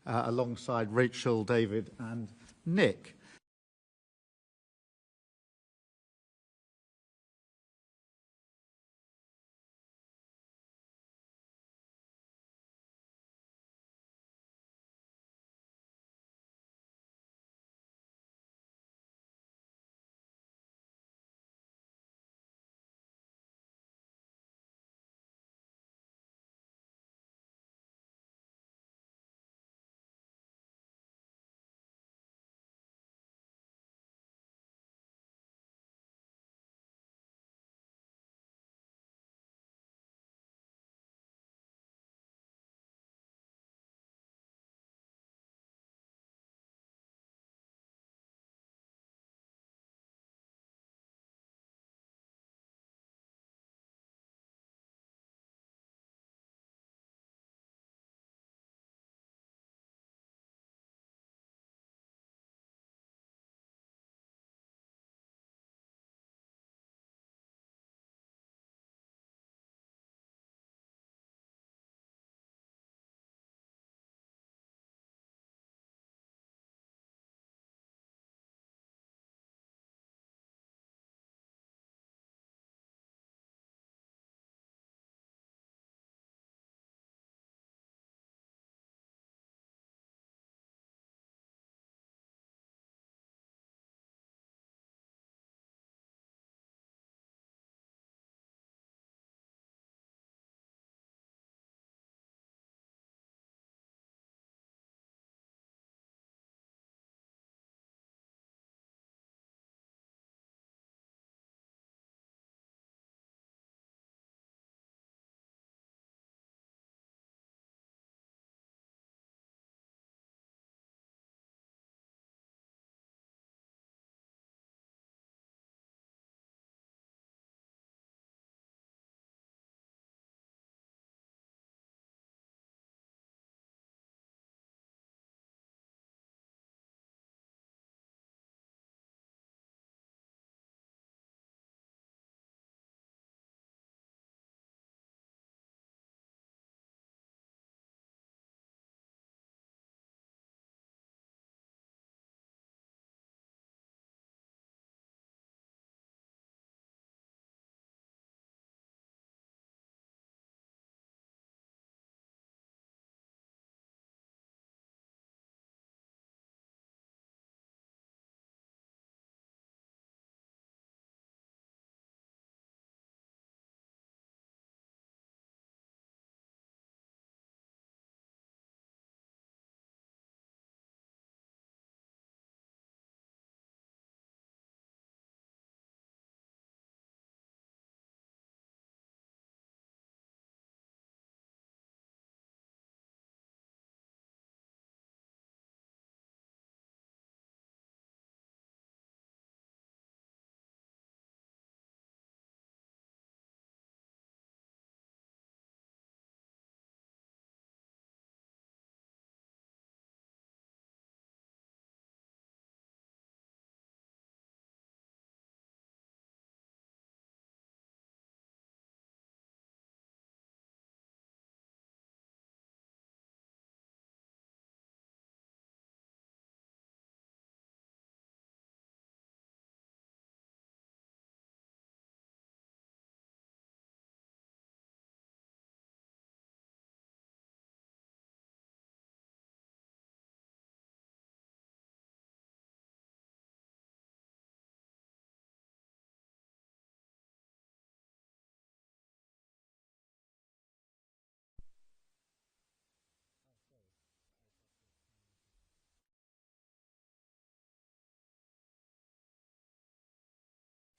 alongside Rachel, David and Nick.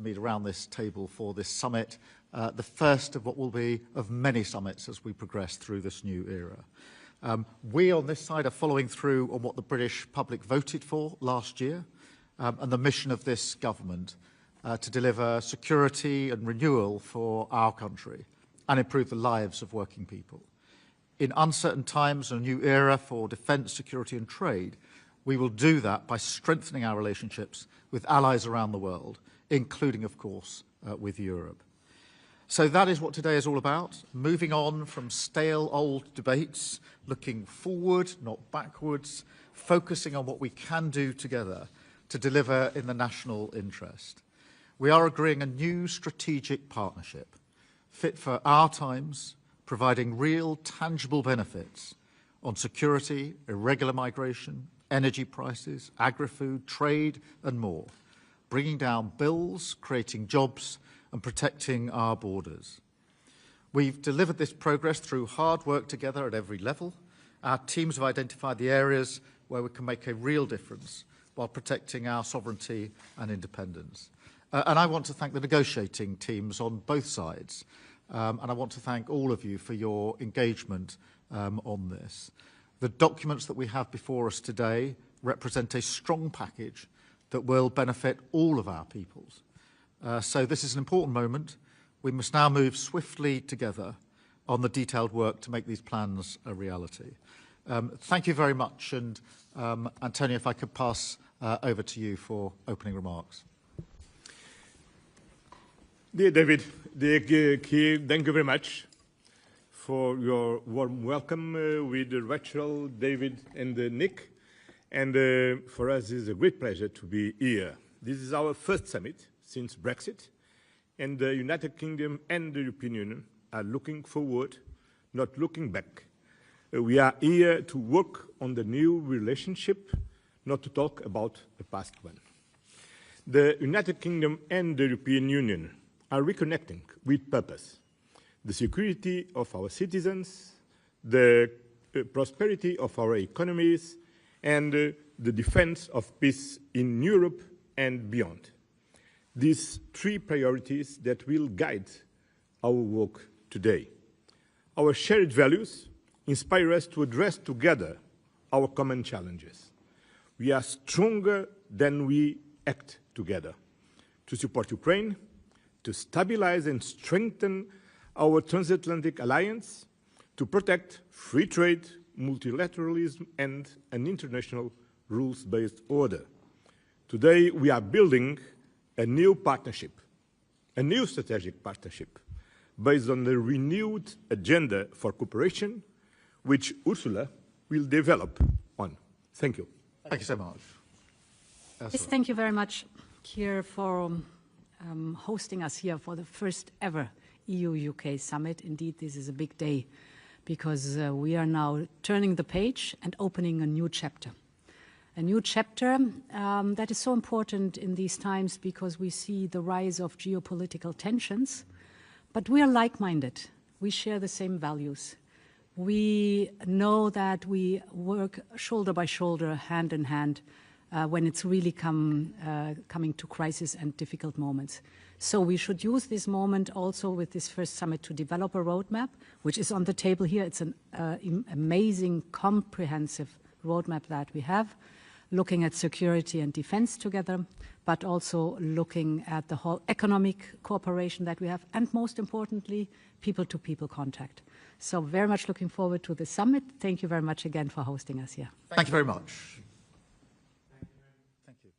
Meet around this table for this summit, the first of what will be of many summits as we progress through this new era. We on this side are following through on what the British public voted for last year and the mission of this government to deliver security and renewal for our country and improve the lives of working people. In uncertain times and a new era for defence, security and trade, we will do that by strengthening our relationships with allies around the world, including, of course, with Europe. So that is what today is all about, moving on from stale old debates, looking forward, not backwards, focusing on what we can do together to deliver in the national interest. We are agreeing a new strategic partnership, fit for our times, providing real, tangible benefits on security, irregular migration, energy prices, agri-food, trade and more, bringing down bills, creating jobs and protecting our borders. We've delivered this progress through hard work together at every level. Our teams have identified the areas where we can make a real difference while protecting our sovereignty and independence. And I want to thank the negotiating teams on both sides. And I want to thank all of you for your engagement on this. The documents that we have before us today represent a strong package that will benefit all of our peoples. So this is an important moment. We must now move swiftly together on the detailed work to make these plans a reality. Thank you very much. And Antonio, if I could pass over to you for opening remarks. Dear David, dear Keir, thank you very much for your warm welcome with Rachel, David and Nick. And for us, it's a great pleasure to be here. This is our first summit since Brexit, and the United Kingdom and the European Union are looking forward, not looking back. We are here to work on the new relationship, not to talk about the past one. The United Kingdom and the European Union are reconnecting with purpose. The security of our citizens, the prosperity of our economies, and the defense of peace in Europe and beyond. These three priorities that will guide our work today. Our shared values inspire us to address together our common challenges. We are stronger than we act together. To support Ukraine, to stabilize and strengthen our transatlantic alliance, to protect free trade, multilateralism, and an international rules-based order. Today, we are building a new partnership, a new strategic partnership, based on the renewed agenda for cooperation, which Ursula will develop on. Thank you. Thank you so much. Yes, thank you very much, Keir, for hosting us here for the first ever EU-UK summit. Indeed, this is a big day because we are now turning the page and opening a new chapter. A new chapter that is so important in these times because we see the rise of geopolitical tensions, but we are like-minded. We share the same values. We know that we work shoulder by shoulder, hand in hand, when it's really coming to crisis and difficult moments. So we should use this moment also with this first summit to develop a roadmap, which is on the table here. It's an amazing, comprehensive roadmap that we have, looking at security and defense together, but also looking at the whole economic cooperation that we have, and most importantly, people-to-people contact. So very much looking forward to the summit. Thank you very much again for hosting us here. Thank you very much. Thank you.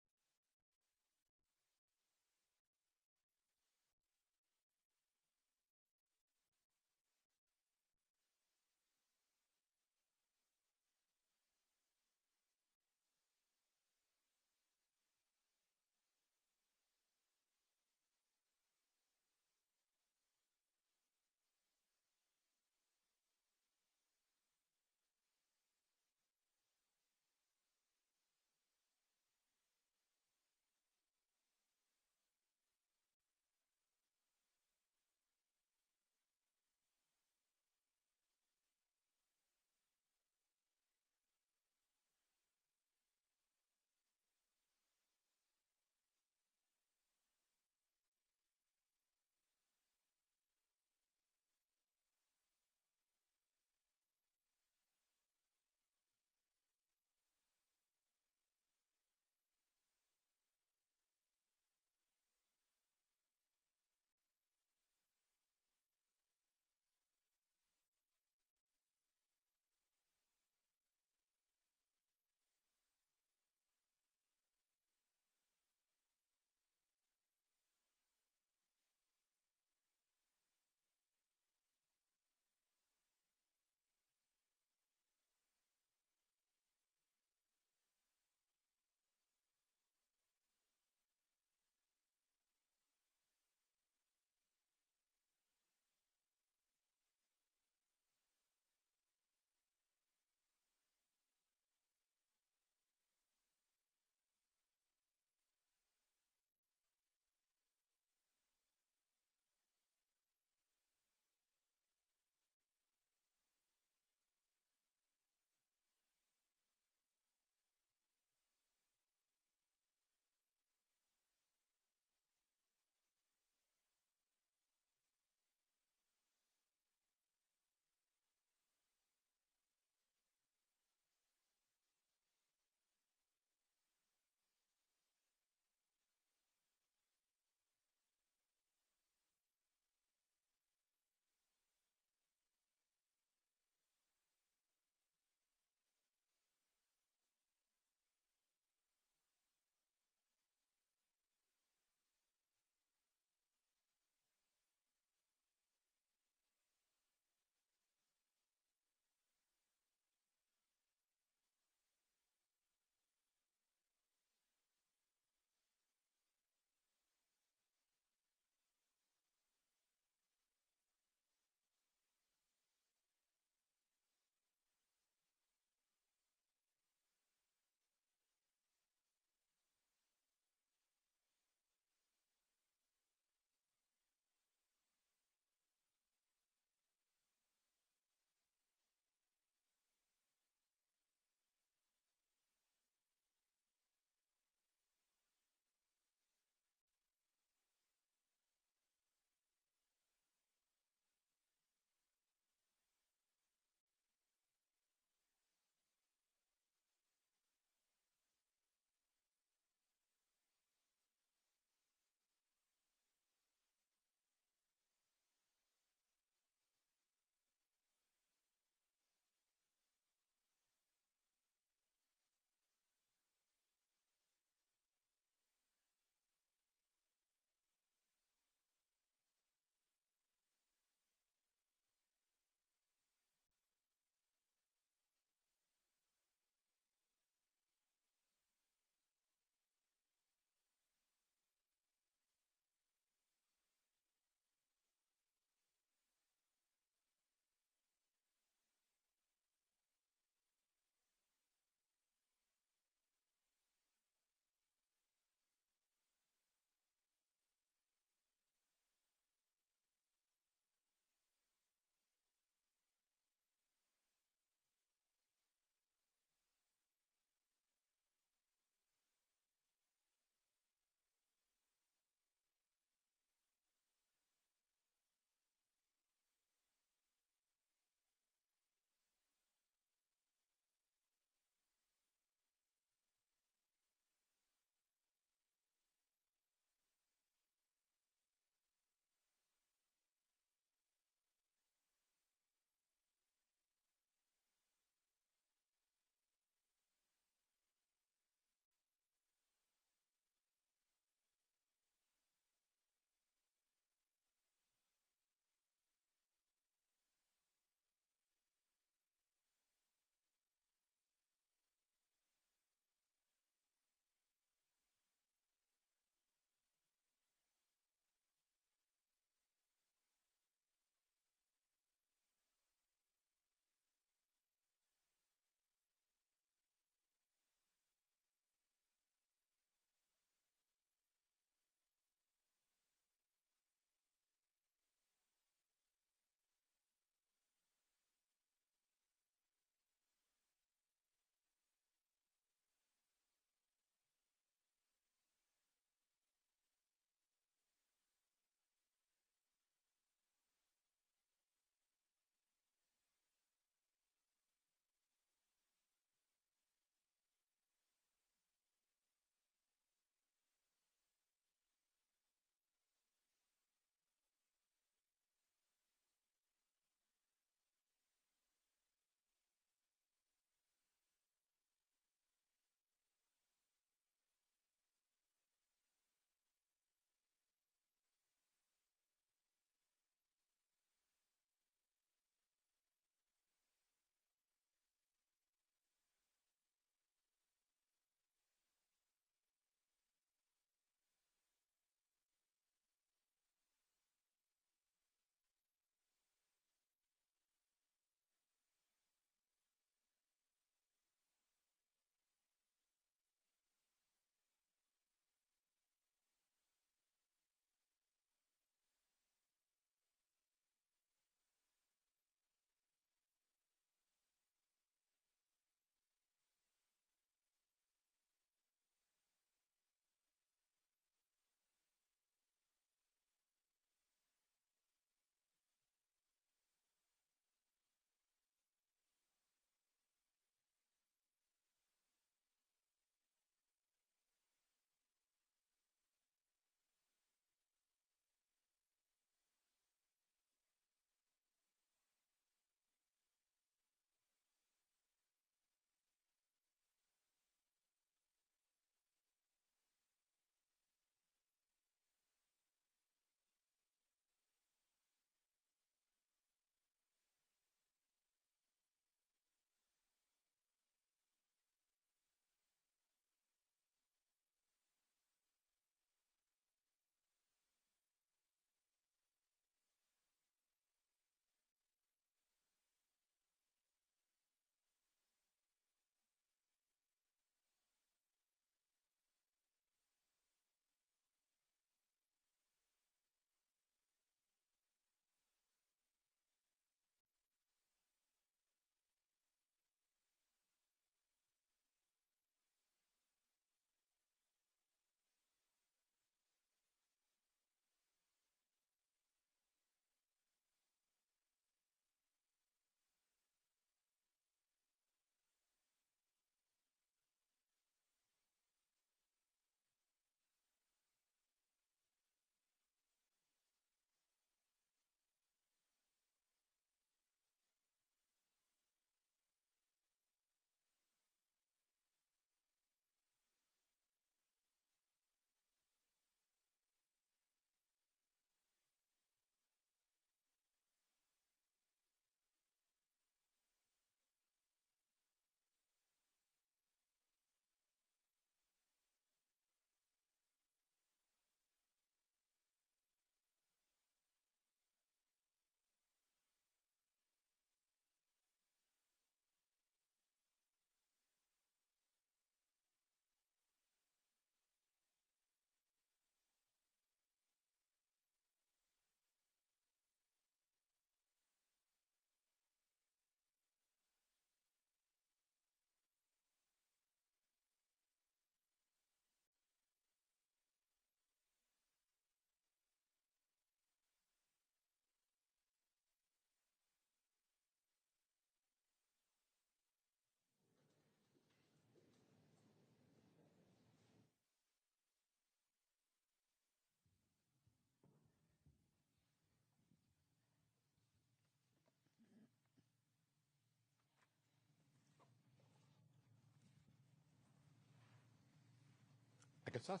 can start.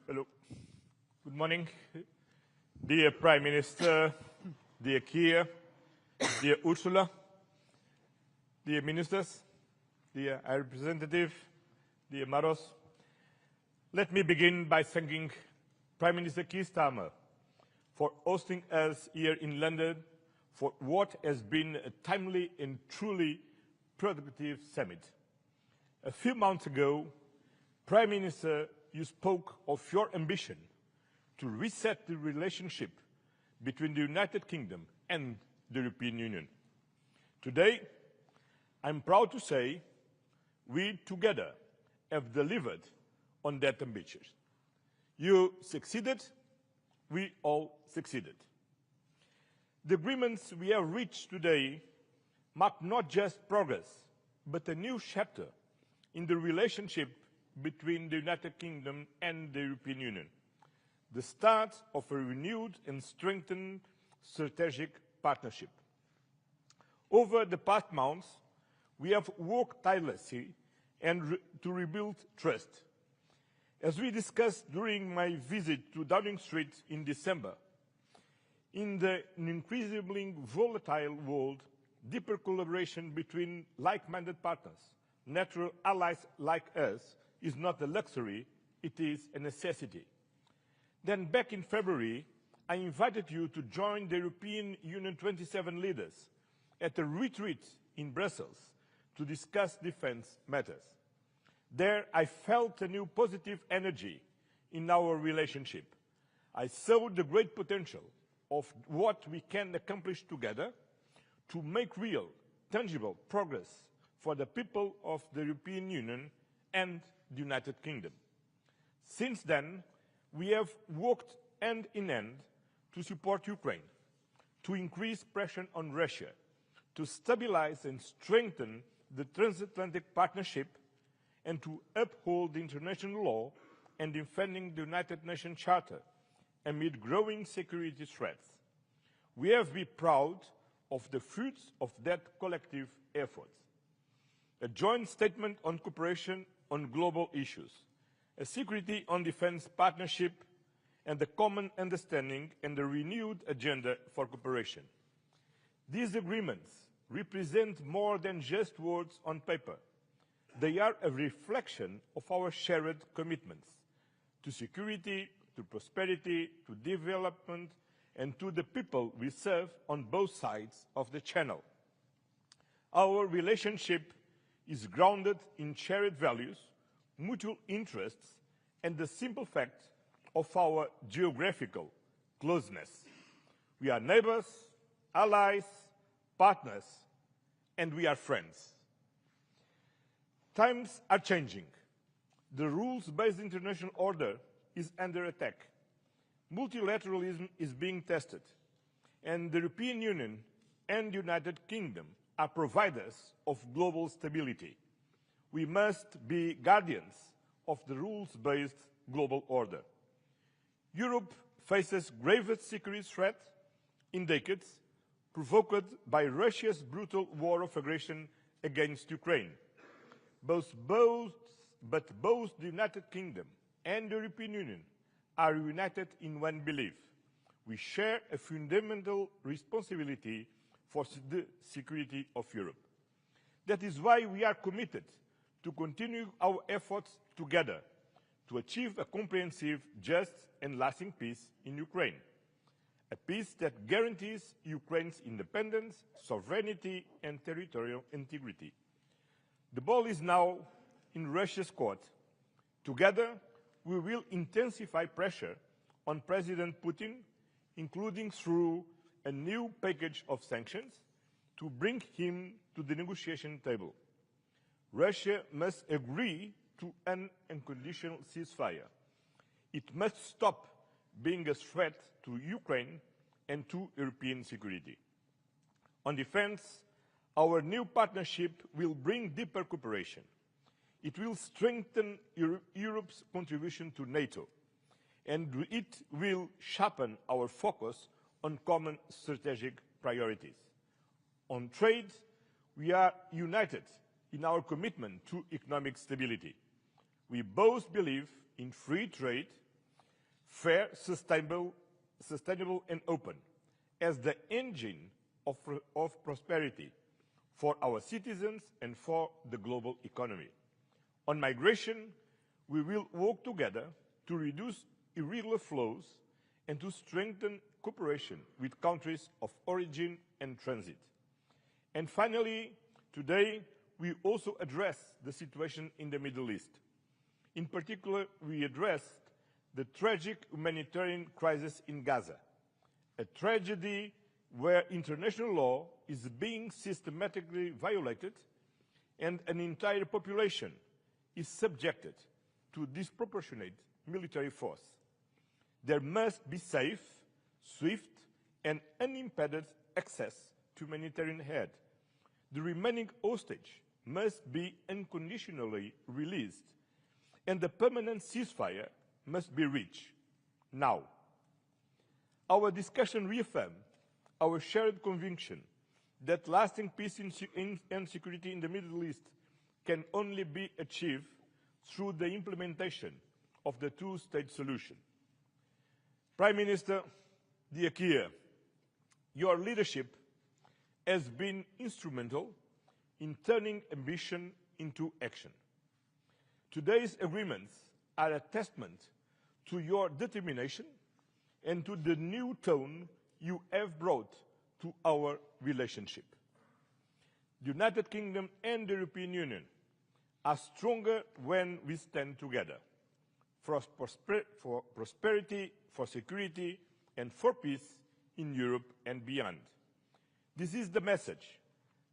Hello. Good morning, dear Prime Minister, dear Keir, dear Ursula, dear ministers, dear High Representative, dear Maros. Let me begin by thanking Prime Minister Keir Starmer for hosting us here in London for what has been a timely and truly productive summit. A few months ago, Prime Minister, you spoke of your ambition to reset the relationship between the United Kingdom and the European Union. Today, I'm proud to say we together have delivered on that ambition. You succeeded, we all succeeded. The agreements we have reached today mark not just progress, but a new chapter in the relationship between the United Kingdom and the European Union, the start of a renewed and strengthened strategic partnership. Over the past months, we have worked tirelessly to rebuild trust. As we discussed during my visit to Downing Street in December, in an increasingly volatile world, deeper collaboration between like-minded partners, natural allies like us, is not a luxury, it is a necessity. Then back in February, I invited you to join the European Union 27 leaders at a retreat in Brussels to discuss defense matters. There, I felt a new positive energy in our relationship. I saw the great potential of what we can accomplish together to make real, tangible progress for the people of the European Union and the United Kingdom. Since then, we have worked hand in hand to support Ukraine, to increase pressure on Russia, to stabilize and strengthen the transatlantic partnership, and to uphold international law and defending the United Nations Charter amid growing security threats. We have been proud of the fruits of that collective effort. A joint statement on cooperation on global issues, a security on defense partnership, and a common understanding and a renewed agenda for cooperation. These agreements represent more than just words on paper. They are a reflection of our shared commitments to security, to prosperity, to development, and to the people we serve on both sides of the Channel. Our relationship is grounded in shared values, mutual interests, and the simple fact of our geographical closeness. We are neighbors, allies, partners, and we are friends. Times are changing. The rules-based international order is under attack. Multilateralism is being tested, and the European Union and the United Kingdom are providers of global stability. We must be guardians of the rules-based global order. Europe faces gravest security threat in decades, provoked by Russia's brutal war of aggression against Ukraine. But both the United Kingdom and the European Union are united in one belief. We share a fundamental responsibility for the security of Europe. That is why we are committed to continue our efforts together to achieve a comprehensive, just and lasting peace in Ukraine. A peace that guarantees Ukraine's independence, sovereignty, and territorial integrity. The ball is now in Russia's court. Together, we will intensify pressure on President Putin, including through a new package of sanctions, to bring him to the negotiation table. Russia must agree to an unconditional ceasefire. It must stop being a threat to Ukraine and to European security. On defense, our new partnership will bring deeper cooperation. It will strengthen Europe's contribution to NATO, and it will sharpen our focus on common strategic priorities. On trade, we are united in our commitment to economic stability. We both believe in free trade, fair, sustainable and open, as the engine of prosperity for our citizens and for the global economy. On migration, we will work together to reduce irregular flows and to strengthen cooperation with countries of origin and transit. And finally, today, we also address the situation in the Middle East. In particular, we addressed the tragic humanitarian crisis in Gaza, a tragedy where international law is being systematically violated and an entire population is subjected to disproportionate military force. There must be safe, swift, and unimpeded access to humanitarian aid. The remaining hostage must be unconditionally released, and the permanent ceasefire must be reached now. Our discussion reaffirmed our shared conviction that lasting peace and security in the Middle East can only be achieved through the implementation of the two-state solution. Prime Minister Keir, your leadership has been instrumental in turning ambition into action. Today's agreements are a testament to your determination and to the new tone you have brought to our relationship. The United Kingdom and the European Union are stronger when we stand together for prosperity, for security, and for peace in Europe and beyond. This is the message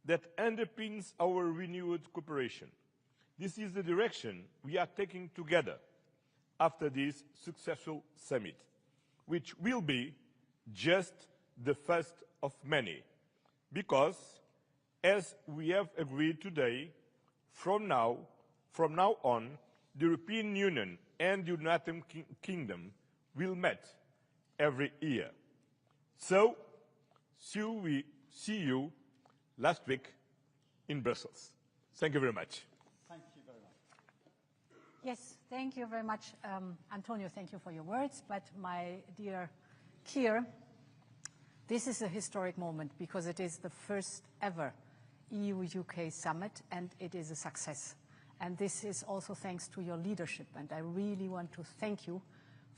that underpins our renewed cooperation. This is the direction we are taking together after this successful summit, which will be just the first of many, because, as we have agreed today, from now on, the European Union and the United Kingdom will meet every year. So, we see you last week in Brussels. Thank you very much. Thank you very much. Yes, thank you very much, Antonio. Thank you for your words. But my dear Keir, this is a historic moment because it is the first ever EU-UK summit, and it is a success. And this is also thanks to your leadership. And I really want to thank you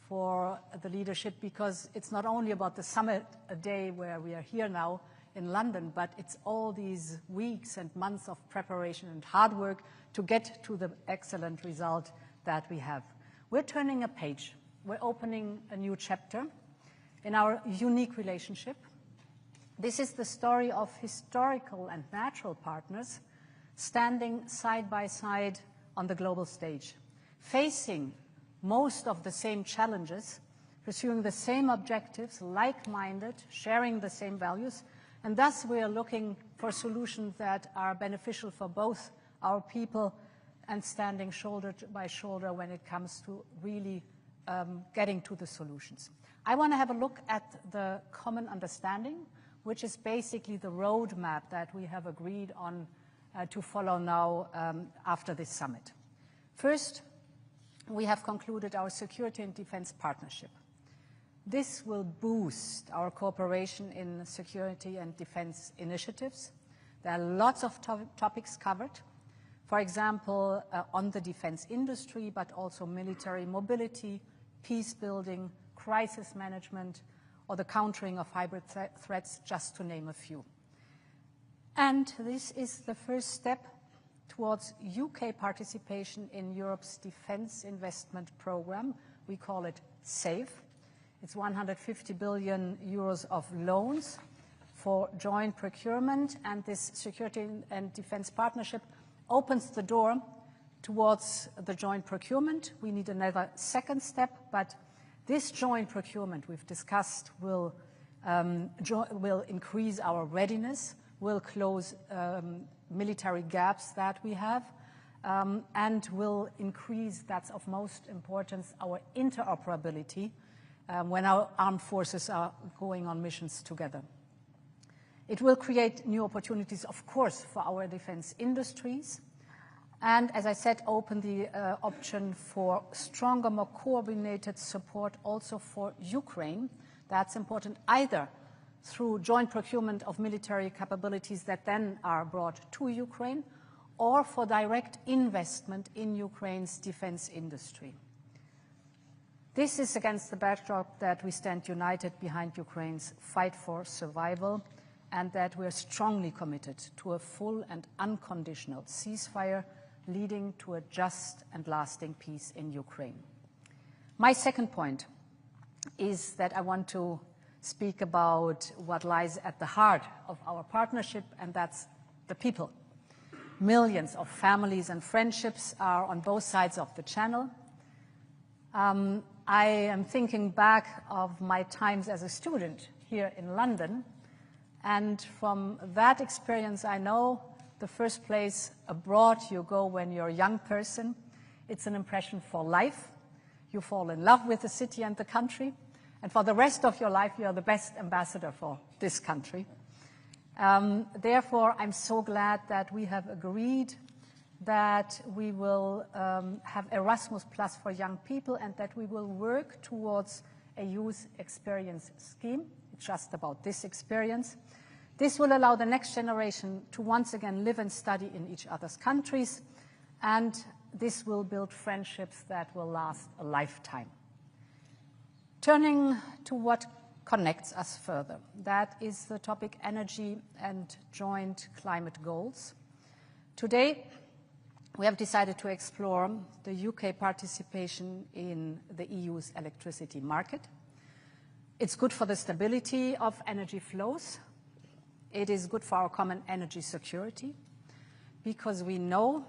for the leadership, because it's not only about the summit, a day where we are here now in London, but it's all these weeks and months of preparation and hard work to get to the excellent result that we have. We're turning a page. We're opening a new chapter in our unique relationship. This is the story of historical and natural partners standing side by side on the global stage, facing most of the same challenges, pursuing the same objectives, like-minded, sharing the same values, and thus we are looking for solutions that are beneficial for both our people and standing shoulder by shoulder when it comes to really getting to the solutions. I want to have a look at the common understanding, which is basically the roadmap that we have agreed on to follow now after this summit. First, we have concluded our security and defense partnership. This will boost our cooperation in security and defense initiatives. There are lots of topics covered, for example, on the defense industry, but also military mobility, peace building, crisis management, or the countering of hybrid threats, just to name a few. And this is the first step towards UK participation in Europe's defense investment program. We call it SAFE. It's 150 billion euros of loans for joint procurement, and this security and defense partnership opens the door towards the joint procurement. We need another second step, but this joint procurement we've discussed will increase our readiness, will close military gaps that we have, and will increase, that's of most importance, our interoperability when our armed forces are going on missions together. It will create new opportunities, of course, for our defense industries, and, as I said, open the option for stronger, more coordinated support also for Ukraine. That's important either through joint procurement of military capabilities that then are brought to Ukraine, or for direct investment in Ukraine's defense industry. This is against the backdrop that we stand united behind Ukraine's fight for survival, and that we are strongly committed to a full and unconditional ceasefire leading to a just and lasting peace in Ukraine. My second point is that I want to speak about what lies at the heart of our partnership, and that's the people. Millions of families and friendships are on both sides of the channel. I am thinking back of my times as a student here in London, and from that experience I know the first place abroad you go when you're a young person, it's an impression for life. You fall in love with the city and the country, and for the rest of your life you are the best ambassador for this country. Therefore, I'm so glad that we have agreed that we will have Erasmus Plus for young people, and that we will work towards a youth experience scheme. It's just about this experience. This will allow the next generation to once again live and study in each other's countries, and this will build friendships that will last a lifetime. Turning to what connects us further, that is the topic energy and joint climate goals. Today, we have decided to explore the UK participation in the EU's electricity market. It's good for the stability of energy flows. It is good for our common energy security, because we know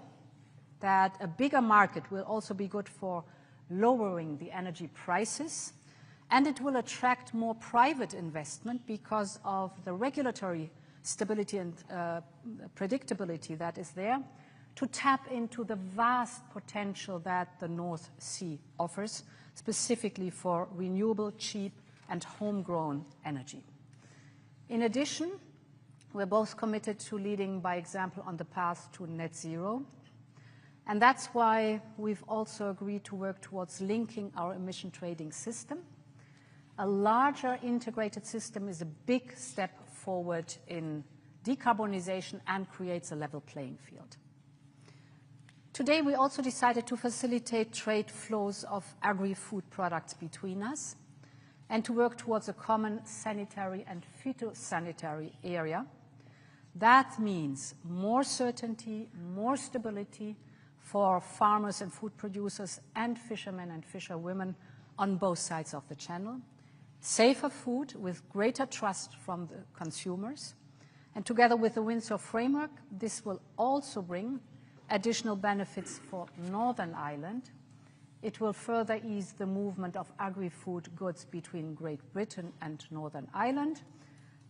that a bigger market will also be good for lowering the energy prices, and it will attract more private investment because of the regulatory stability and predictability that is there, to tap into the vast potential that the North Sea offers, specifically for renewable, cheap, and homegrown energy. In addition, we're both committed to leading by example on the path to net zero, and that's why we've also agreed to work towards linking our emission trading system. A larger integrated system is a big step forward in decarbonization and creates a level playing field. Today, we also decided to facilitate trade flows of agri-food products between us and to work towards a common sanitary and phytosanitary area. That means more certainty, more stability for farmers and food producers and fishermen and fisherwomen on both sides of the channel, safer food with greater trust from the consumers, and together with the Windsor framework, this will also bring additional benefits for Northern Ireland. It will further ease the movement of agri-food goods between Great Britain and Northern Ireland,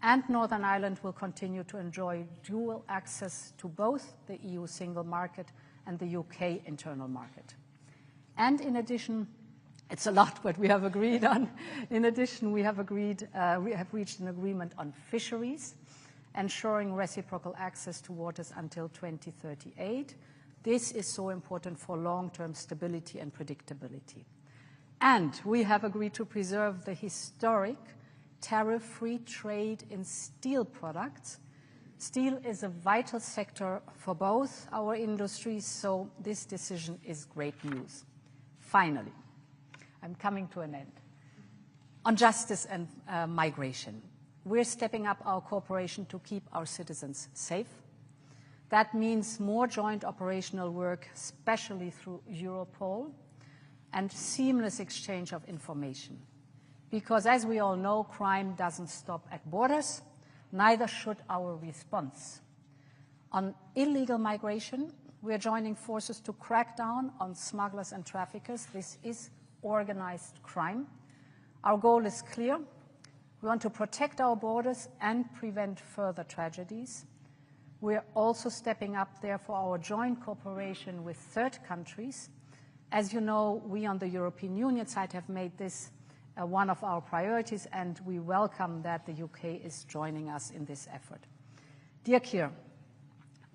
and Northern Ireland will continue to enjoy dual access to both the EU single market and the UK internal market. And in addition, it's a lot what we have agreed on. In addition, we have reached an agreement on fisheries, ensuring reciprocal access to waters until 2038. This is so important for long-term stability and predictability. And we have agreed to preserve the historic tariff-free trade in steel products. Steel is a vital sector for both our industries, so this decision is great news. Finally, I'm coming to an end. On justice and migration, we're stepping up our cooperation to keep our citizens safe. That means more joint operational work, especially through Europol, and seamless exchange of information. Because as we all know, crime doesn't stop at borders, neither should our response. On illegal migration, we are joining forces to crack down on smugglers and traffickers. This is organized crime. Our goal is clear. We want to protect our borders and prevent further tragedies. We are also stepping up, therefore, our joint cooperation with third countries. As you know, we on the European Union side have made this one of our priorities, and we welcome that the UK is joining us in this effort. Dear Keir,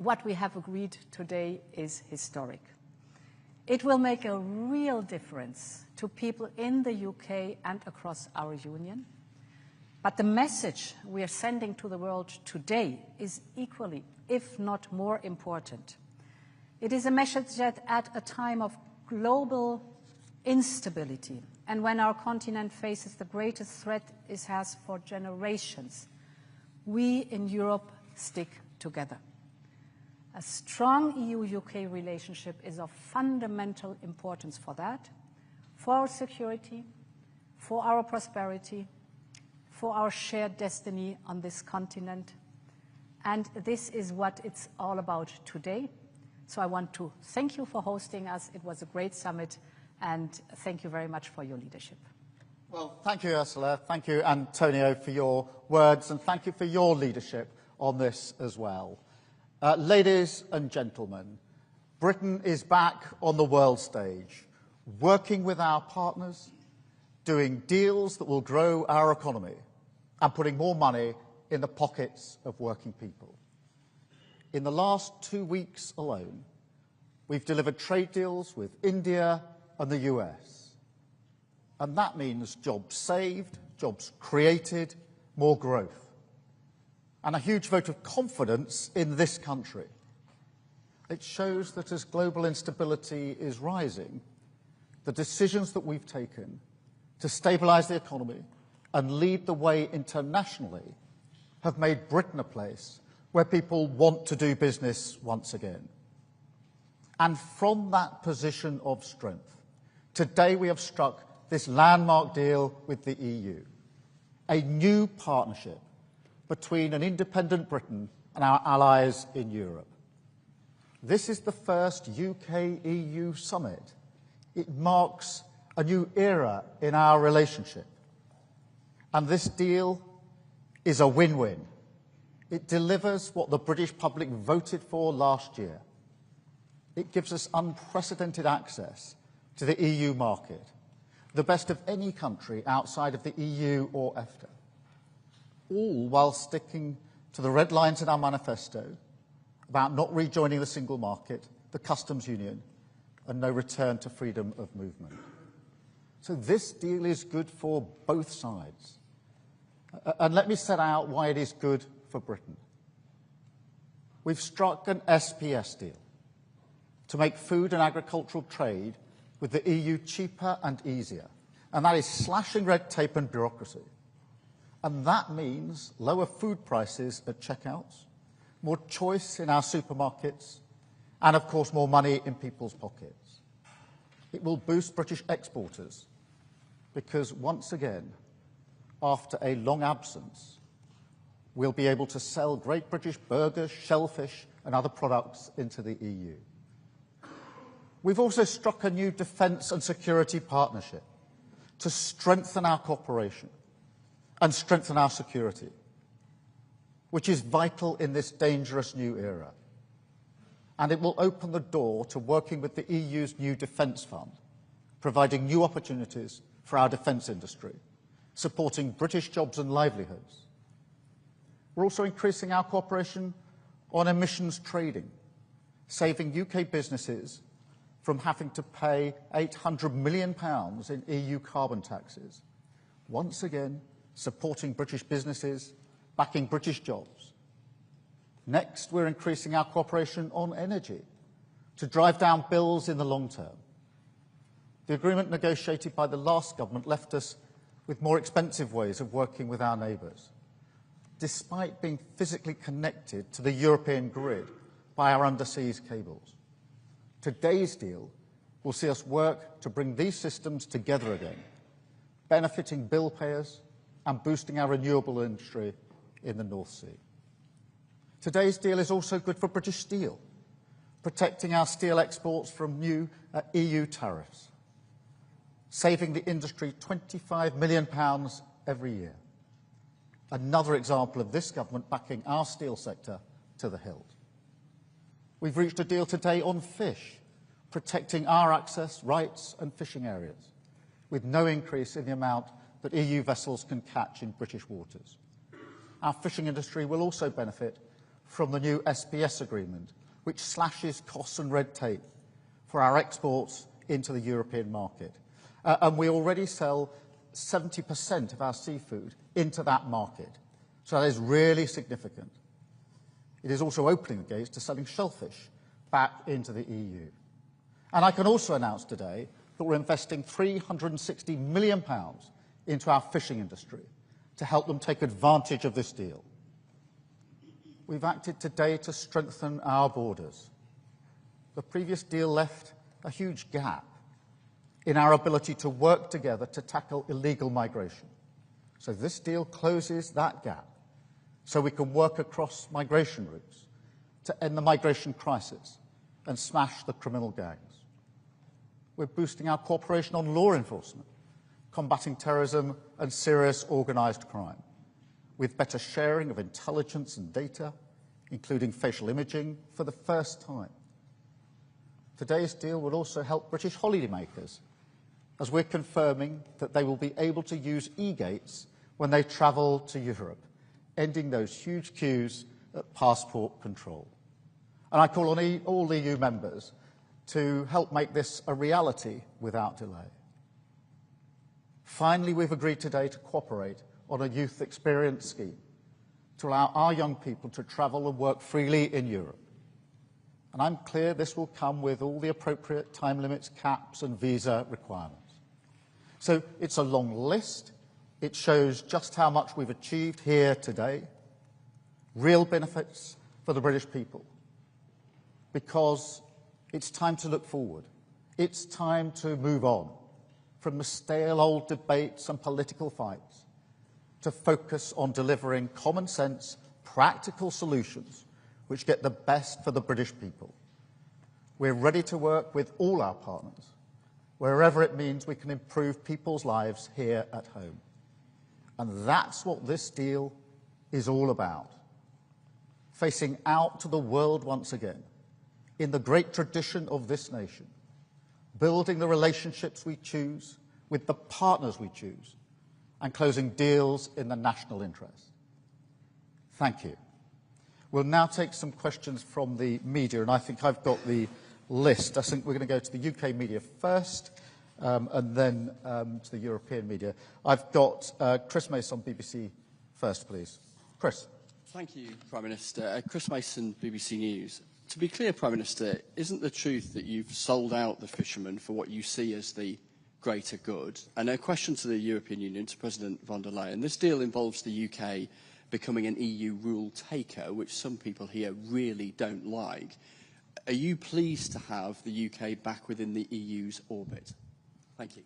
what we have agreed today is historic. It will make a real difference to people in the UK and across our union. But the message we are sending to the world today is equally, if not more important. It is a message that at a time of global instability and when our continent faces the greatest threat it has for generations, we in Europe stick together. A strong EU-UK relationship is of fundamental importance for that, for our security, for our prosperity, for our shared destiny on this continent. And this is what it's all about today. So I want to thank you for hosting us. It was a great summit, and thank you very much for your leadership. Well, thank you, Ursula. Thank you, Antonio, for your words, and thank you for your leadership on this as well. Ladies and gentlemen, Britain is back on the world stage, working with our partners, doing deals that will grow our economy, and putting more money in the pockets of working people. In the last 2 weeks alone, we've delivered trade deals with India and the US. And that means jobs saved, jobs created, more growth, and a huge vote of confidence in this country. It shows that as global instability is rising, the decisions that we've taken to stabilise the economy and lead the way internationally have made Britain a place where people want to do business once again. And from that position of strength, today we have struck this landmark deal with the EU, a new partnership between an independent Britain and our allies in Europe. This is the first UK-EU summit. It marks a new era in our relationship. And this deal is a win-win. It delivers what the British public voted for last year. It gives us unprecedented access to the EU market, the best of any country outside of the EU or EFTA, all while sticking to the red lines in our manifesto about not rejoining the single market, the customs union, and no return to freedom of movement. So this deal is good for both sides. And let me set out why it is good for Britain. We've struck an SPS deal to make food and agricultural trade with the EU cheaper and easier, and that is slashing red tape and bureaucracy. And that means lower food prices at checkouts, more choice in our supermarkets, and of course more money in people's pockets. It will boost British exporters because once again, after a long absence, we'll be able to sell Great British burgers, shellfish and other products into the EU. We've also struck a new defence and security partnership to strengthen our cooperation and strengthen our security, which is vital in this dangerous new era. And it will open the door to working with the EU's new defence fund, providing new opportunities for our defence industry, supporting British jobs and livelihoods. We're also increasing our cooperation on emissions trading, saving UK businesses from having to pay £800 million in EU carbon taxes, once again supporting British businesses, backing British jobs. Next, we're increasing our cooperation on energy to drive down bills in the long term. The agreement negotiated by the last government left us with more expensive ways of working with our neighbours, despite being physically connected to the European grid by our underseas cables. Today's deal will see us work to bring these systems together again, benefiting bill payers and boosting our renewable industry in the North Sea. Today's deal is also good for British steel, protecting our steel exports from new EU tariffs, saving the industry £25 million every year. Another example of this government backing our steel sector to the hilt. We've reached a deal today on fish, protecting our access rights and fishing areas, with no increase in the amount that EU vessels can catch in British waters. Our fishing industry will also benefit from the new SPS agreement, which slashes costs and red tape for our exports into the European market. And we already sell 70% of our seafood into that market. So that is really significant. It is also opening the gates to selling shellfish back into the EU. And I can also announce today that we're investing £360 million into our fishing industry to help them take advantage of this deal. We've acted today to strengthen our borders. The previous deal left a huge gap in our ability to work together to tackle illegal migration. So this deal closes that gap so we can work across migration routes to end the migration crisis and smash the criminal gangs. We're boosting our cooperation on law enforcement, combating terrorism and serious organised crime, with better sharing of intelligence and data, including facial imaging, for the first time. Today's deal will also help British holidaymakers, as we're confirming that they will be able to use e-gates when they travel to Europe, ending those huge queues at passport control. And I call on all EU members to help make this a reality without delay. Finally, we've agreed today to cooperate on a youth experience scheme to allow our young people to travel and work freely in Europe. And I'm clear this will come with all the appropriate time limits, caps and visa requirements. So it's a long list. It shows just how much we've achieved here today. Real benefits for the British people. Because it's time to look forward. It's time to move on from the stale old debates and political fights to focus on delivering common sense, practical solutions which get the best for the British people. We're ready to work with all our partners, wherever it means we can improve people's lives here at home. And that's what this deal is all about. Facing out to the world once again, in the great tradition of this nation, building the relationships we choose with the partners we choose, and closing deals in the national interest. Thank you. We'll now take some questions from the media, and I think I've got the list. I think we're going to go to the UK media first, and then to the European media. I've got Chris Mason, BBC first, please. Chris. Thank you, Prime Minister. Chris Mason, BBC News. To be clear, Prime Minister, isn't the truth that you've sold out the fishermen for what you see as the greater good? And a question to the European Union, to President von der Leyen. This deal involves the UK becoming an EU rule taker, which some people here really don't like. Are you pleased to have the UK back within the EU's orbit? Thank you.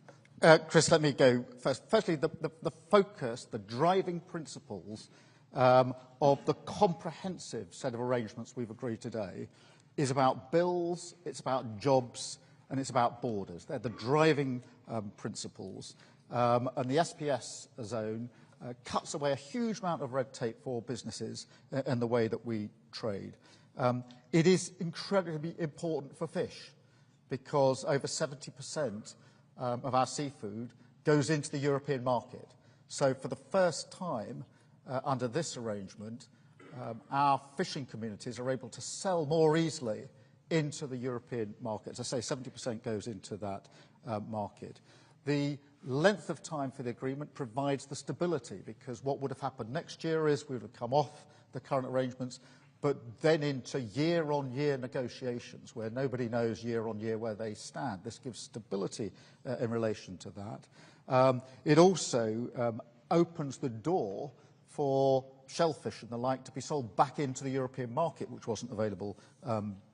Chris, let me go first. Firstly, the focus, the driving principles of the comprehensive set of arrangements we've agreed today is about bills, it's about jobs, and it's about borders. They're the driving principles. And the SPS zone cuts away a huge amount of red tape for businesses and the way that we trade. It is incredibly important for fish because over 70% of our seafood goes into the European market. So for the first time under this arrangement, our fishing communities are able to sell more easily into the European market. As I say, 70% goes into that market. The length of time for the agreement provides the stability, because what would have happened next year is we would have come off the current arrangements, but then into year-on-year negotiations where nobody knows year-on-year where they stand. This gives stability in relation to that. It also opens the door for shellfish and the like to be sold back into the European market, which wasn't available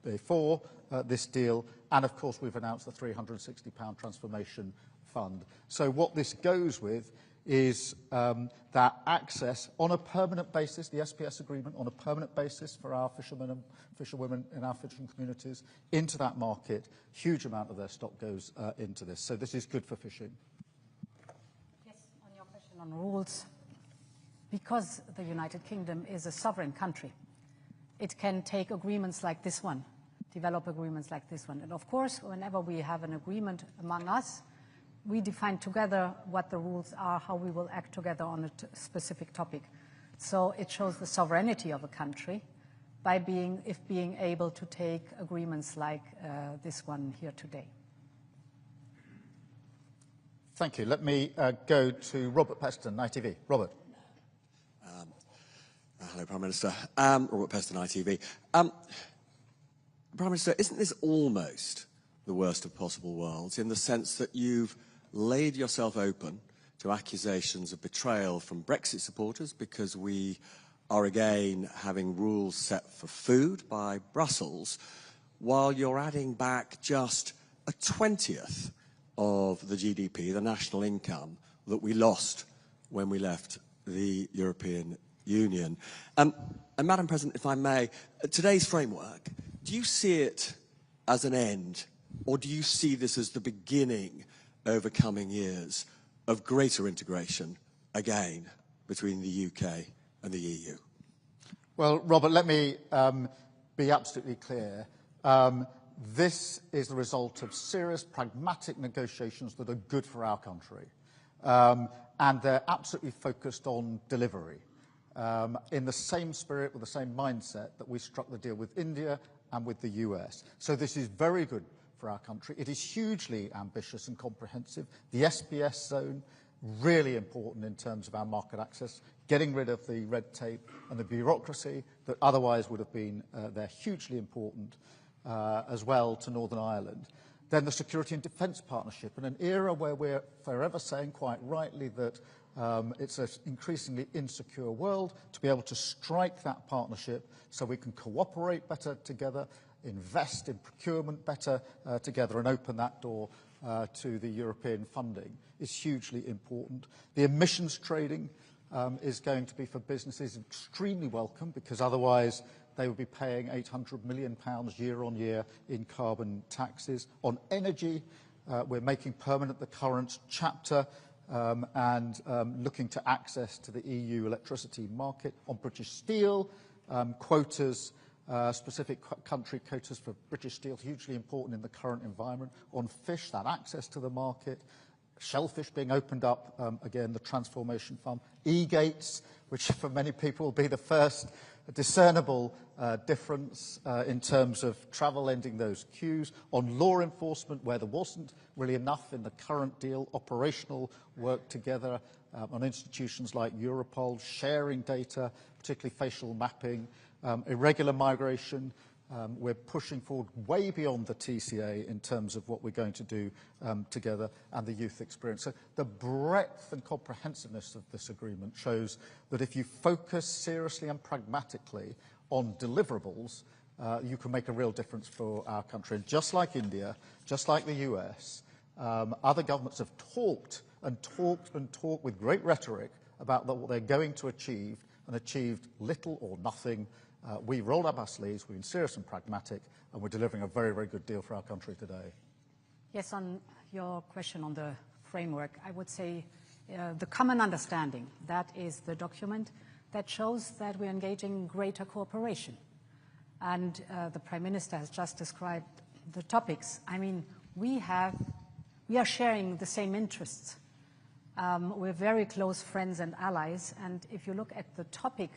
before this deal. And of course, we've announced the £360 transformation fund. So what this goes with is that access on a permanent basis, the SPS agreement on a permanent basis for our fishermen and fisherwomen in our fishing communities into that market. Huge amount of their stock goes into this. So this is good for fishing. Yes, on your question on rules. Because the United Kingdom is a sovereign country, it can take agreements like this one, develop agreements like this one. And of course, whenever we have an agreement among us, we define together what the rules are, how we will act together on a specific topic. So it shows the sovereignty of a country, by being able to take agreements like this one here today. Thank you. Let me go to Robert Peston, ITV. Robert. Hello, Prime Minister. Robert Peston, ITV. Prime Minister, isn't this almost the worst of possible worlds in the sense that you've laid yourself open to accusations of betrayal from Brexit supporters because we are again having rules set for food by Brussels, while you're adding back just a 20th of the GDP, the national income, that we lost when we left the European Union. And Madam President, if I may, today's framework, do you see it as an end, or do you see this as the beginning over coming years of greater integration, again, between the UK and the EU? Well, Robert, let me be absolutely clear. This is the result of serious, pragmatic negotiations that are good for our country. And they're absolutely focused on delivery, in the same spirit, with the same mindset that we struck the deal with India and with the US. So this is very good for our country. It is hugely ambitious and comprehensive. The SPS zone, really important in terms of our market access, getting rid of the red tape and the bureaucracy that otherwise would have been there, hugely important as well to Northern Ireland. Then the security and defence partnership, in an era where we're forever saying quite rightly that it's an increasingly insecure world, to be able to strike that partnership so we can cooperate better together, invest in procurement better together, and open that door to the European funding is hugely important. The emissions trading is going to be for businesses extremely welcome, because otherwise they would be paying £800 million year on year in carbon taxes. On energy, we're making permanent the current chapter and looking to access to the EU electricity market. On British steel, quotas, specific country quotas for British steel, hugely important in the current environment. On fish, that access to the market. Shellfish being opened up, again, the transformation fund. E-gates, which for many people will be the first discernible difference in terms of travel, ending those queues. On law enforcement, where there wasn't really enough in the current deal, operational work together on institutions like Europol, sharing data, particularly facial mapping, irregular migration. We're pushing forward way beyond the TCA in terms of what we're going to do together, and the youth experience. So the breadth and comprehensiveness of this agreement shows that if you focus seriously and pragmatically on deliverables, you can make a real difference for our country. And just like India, just like the US, other governments have talked and talked and talked with great rhetoric about what they're going to achieve, and achieved little or nothing. We rolled up our sleeves, we've been serious and pragmatic, and we're delivering a very, very good deal for our country today. Yes, on your question on the framework, I would say the common understanding, that is the document that shows that we're engaging in greater cooperation. And the Prime Minister has just described the topics. I mean, we are sharing the same interests. We're very close friends and allies, and if you look at the topic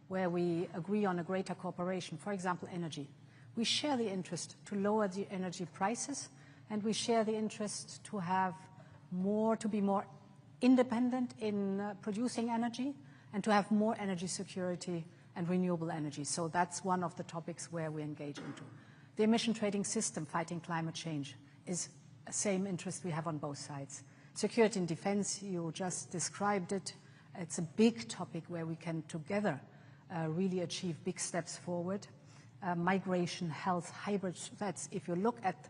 where we agree on a greater cooperation, for example, energy. We share the interest to lower the energy prices, and we share the interest to be more independent in producing energy, and to have more energy security and renewable energy. So that's one of the topics where we engage into. The emission trading system, fighting climate change, is the same interest we have on both sides. Security and defense, you just described it. It's a big topic where we can together really achieve big steps forward. Migration, health, hybrid threats. If you look at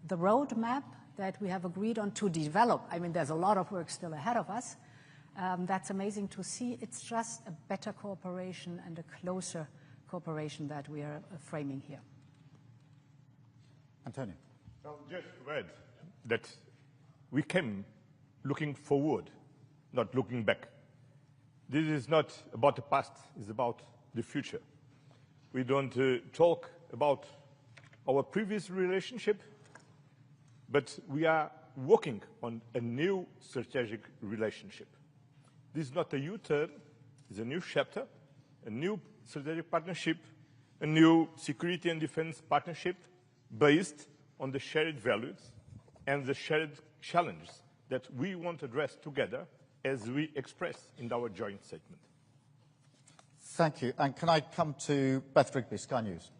the roadmap that we have agreed on to develop, I mean, there's a lot of work still ahead of us. That's amazing to see. It's just a better cooperation and a closer cooperation that we are framing here. Antonio. Well, just to add that we came looking forward, not looking back. This is not about the past, it's about the future. We don't talk about our previous relationship, but we are working on a new strategic relationship. This is not a U-turn, it's a new chapter, a new strategic partnership, a new security and defense partnership based on the shared values and the shared challenges that we want to address together as we express in our joint statement. Thank you. And can I come to Beth Rigby, Sky News?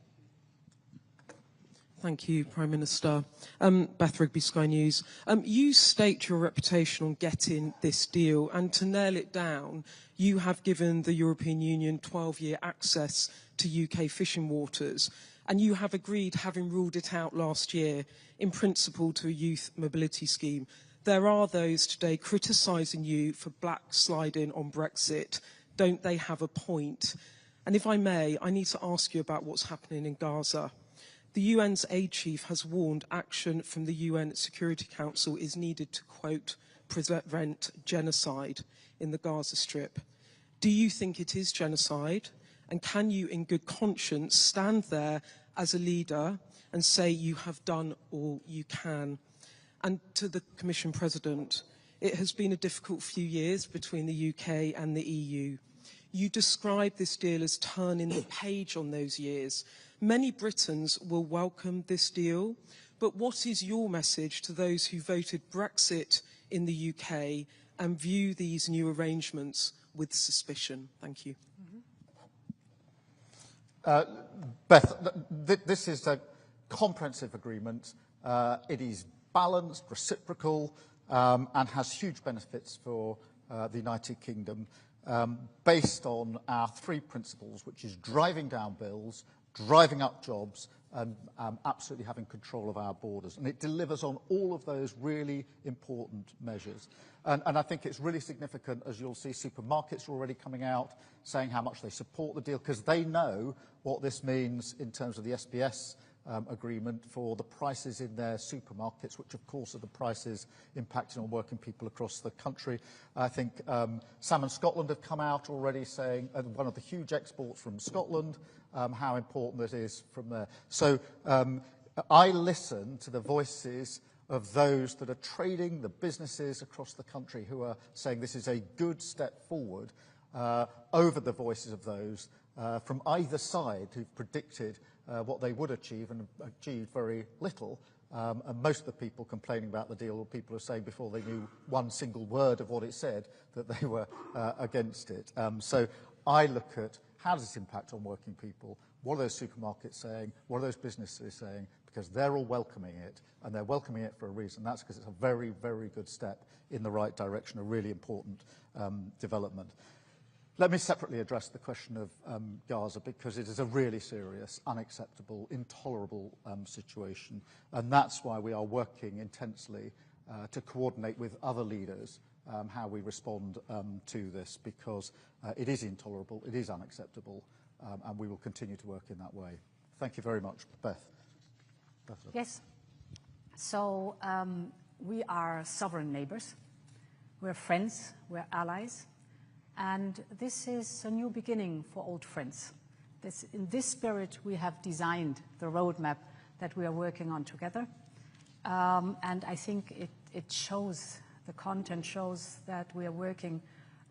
Thank you, Prime Minister. Beth Rigby, Sky News. You staked your reputation on getting this deal, and to nail it down, you have given the European Union 12-year access to UK fishing waters, and you have agreed, having ruled it out last year, in principle to a youth mobility scheme. There are those today criticising you for backsliding on Brexit. Don't they have a point? And if I may, I need to ask you about what's happening in Gaza. The UN's aid chief has warned action from the UN Security Council is needed to, quote, prevent genocide in the Gaza Strip. Do you think it is genocide? And can you, in good conscience, stand there as a leader and say you have done all you can? And to the Commission President, it has been a difficult few years between the UK and the EU. You describe this deal as turning the page on those years. Many Britons will welcome this deal, but what is your message to those who voted Brexit in the UK and view these new arrangements with suspicion? Thank you. Beth, this is a comprehensive agreement. It is balanced, reciprocal, and has huge benefits for the United Kingdom, based on our three principles, which is driving down bills, driving up jobs, and absolutely having control of our borders. And it delivers on all of those really important measures. And I think it's really significant, as you'll see, supermarkets are already coming out saying how much they support the deal, because they know what this means in terms of the SBS agreement for the prices in their supermarkets, which of course are the prices impacting on working people across the country. I think Salmon Scotland have come out already saying, one of the huge exports from Scotland, how important it is from there. So I listen to the voices of those that are trading, the businesses across the country who are saying this is a good step forward, over the voices of those from either side who've predicted what they would achieve and achieved very little. And most of the people complaining about the deal were people who are saying before they knew one single word of what it said that they were against it. So I look at how does this impact on working people? What are those supermarkets saying? What are those businesses saying? Because they're all welcoming it, and they're welcoming it for a reason. That's because it's a very, very good step in the right direction, a really important development. Let me separately address the question of Gaza, because it is a really serious, unacceptable, intolerable situation. And that's why we are working intensely to coordinate with other leaders how we respond to this, because it is intolerable, it is unacceptable, and we will continue to work in that way. Thank you very much. Beth. Yes. So we are sovereign neighbours. We're friends, we're allies. And this is a new beginning for old friends. In this spirit, we have designed the roadmap that we are working on together. And I think it shows, the content shows that we are working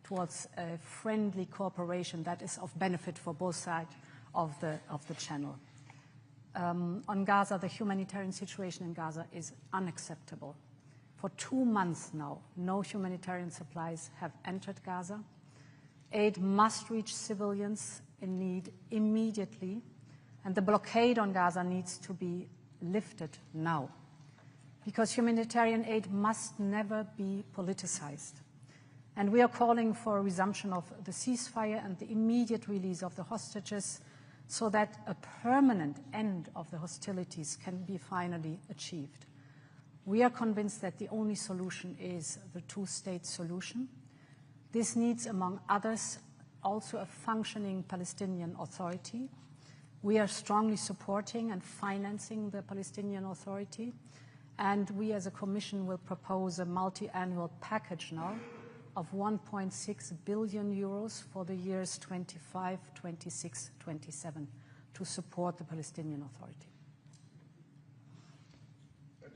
towards a friendly cooperation that is of benefit for both sides of the channel. On Gaza, the humanitarian situation in Gaza is unacceptable. For 2 months now, no humanitarian supplies have entered Gaza. Aid must reach civilians in need immediately, and the blockade on Gaza needs to be lifted now, because humanitarian aid must never be politicized. And we are calling for a resumption of the ceasefire and the immediate release of the hostages so that a permanent end of the hostilities can be finally achieved. We are convinced that the only solution is the two-state solution. This needs, among others, also a functioning Palestinian Authority. We are strongly supporting and financing the Palestinian Authority, and we as a Commission will propose a multi-annual package now of 1.6 billion euros for the years 25, 26, 27 to support the Palestinian Authority.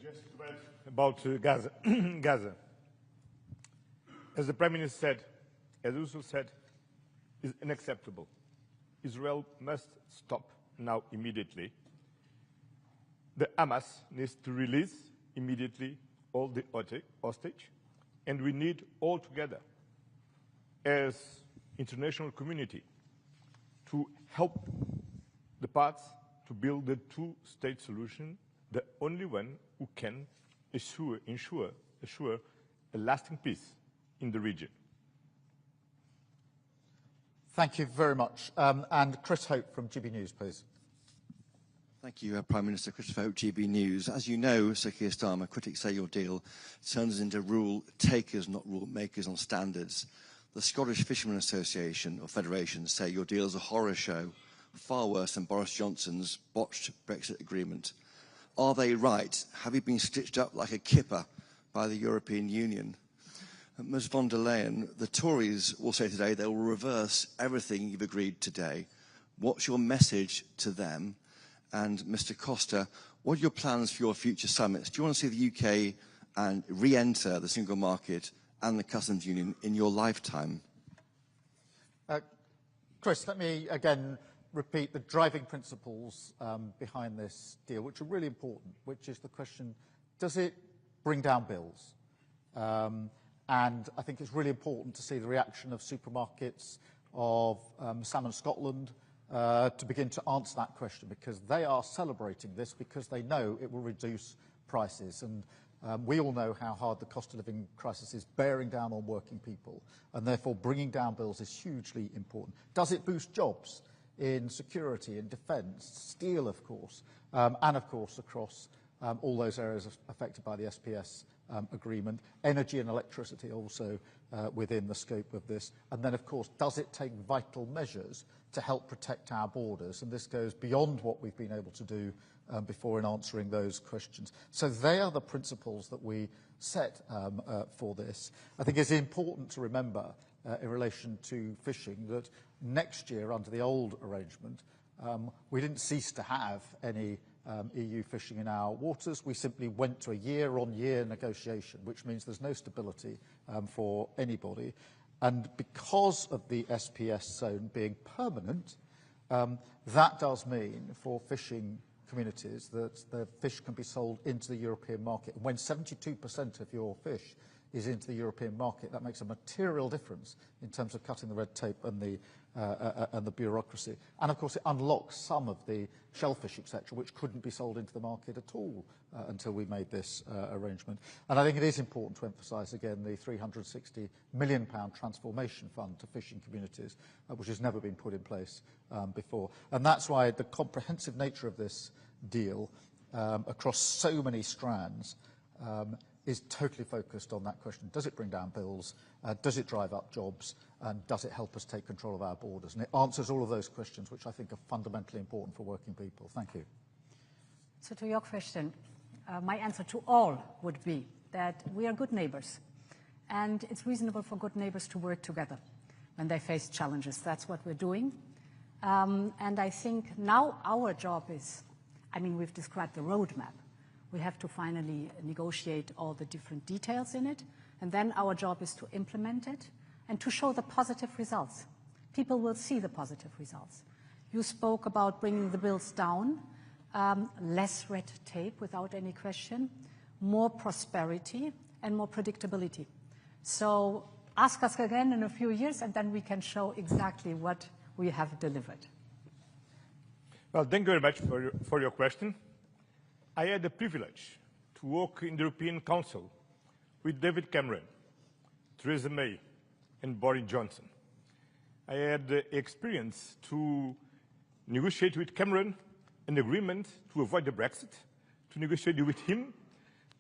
Just to add about Gaza. Gaza. As the Prime Minister said, as Ursula said, is unacceptable. Israel must stop now immediately. The Hamas needs to release immediately all the hostage, and we need all together as international community to help the parts to build the two-state solution, the only one who can ensure a lasting peace in the region. Thank you very much. And Chris Hope from GB News, please. Thank you, Prime Minister. Christopher Hope, GB News. As you know, Sir Keir Starmer, critics say your deal turns into rule takers, not rule makers on standards. The Scottish Fishermen Association, or Federation, say your deal is a horror show, far worse than Boris Johnson's botched Brexit agreement. Are they right? Have you been stitched up like a kipper by the European Union? Ms von der Leyen, the Tories will say today they will reverse everything you've agreed today. What's your message to them? And Mr Costa, what are your plans for your future summits? Do you want to see the UK and re-enter the single market and the customs union in your lifetime? Chris, let me again repeat the driving principles behind this deal, which are really important, which is the question, does it bring down bills? And I think it's really important to see the reaction of supermarkets, of Salmon Scotland, to begin to answer that question, because they are celebrating this because they know it will reduce prices. And we all know how hard the cost of living crisis is bearing down on working people, and therefore bringing down bills is hugely important. Does it boost jobs in security, in defence, steel, of course, and of course across all those areas affected by the SPS agreement, energy and electricity also within the scope of this. And then, of course, does it take vital measures to help protect our borders? And this goes beyond what we've been able to do before in answering those questions. So they are the principles that we set for this. I think it's important to remember in relation to fishing that next year, under the old arrangement, we didn't cease to have any EU fishing in our waters. We simply went to a year-on-year negotiation, which means there's no stability for anybody. And because of the SPS zone being permanent, that does mean for fishing communities that the fish can be sold into the European market. And when 72% of your fish is into the European market, that makes a material difference in terms of cutting the red tape and the bureaucracy. And of course, it unlocks some of the shellfish, etc., which couldn't be sold into the market at all until we made this arrangement. And I think it is important to emphasise again the £360 million transformation fund to fishing communities, which has never been put in place before. And that's why the comprehensive nature of this deal across so many strands is totally focused on that question. Does it bring down bills? Does it drive up jobs? And does it help us take control of our borders? And it answers all of those questions, which I think are fundamentally important for working people. Thank you. So to your question, my answer to all would be that we are good neighbours. And it's reasonable for good neighbours to work together when they face challenges. That's what we're doing. And I think now our job is, I mean, we've described the roadmap. We have to finally negotiate all the different details in it, and then our job is to implement it and to show the positive results. People will see the positive results. You spoke about bringing the bills down, less red tape without any question, more prosperity and more predictability. So ask us again in a few years and then we can show exactly what we have delivered. Well, thank you very much for your question. I had the privilege to work in the European Council with David Cameron, Theresa May, and Boris Johnson. I had the experience to negotiate with Cameron an agreement to avoid the Brexit, to negotiate with him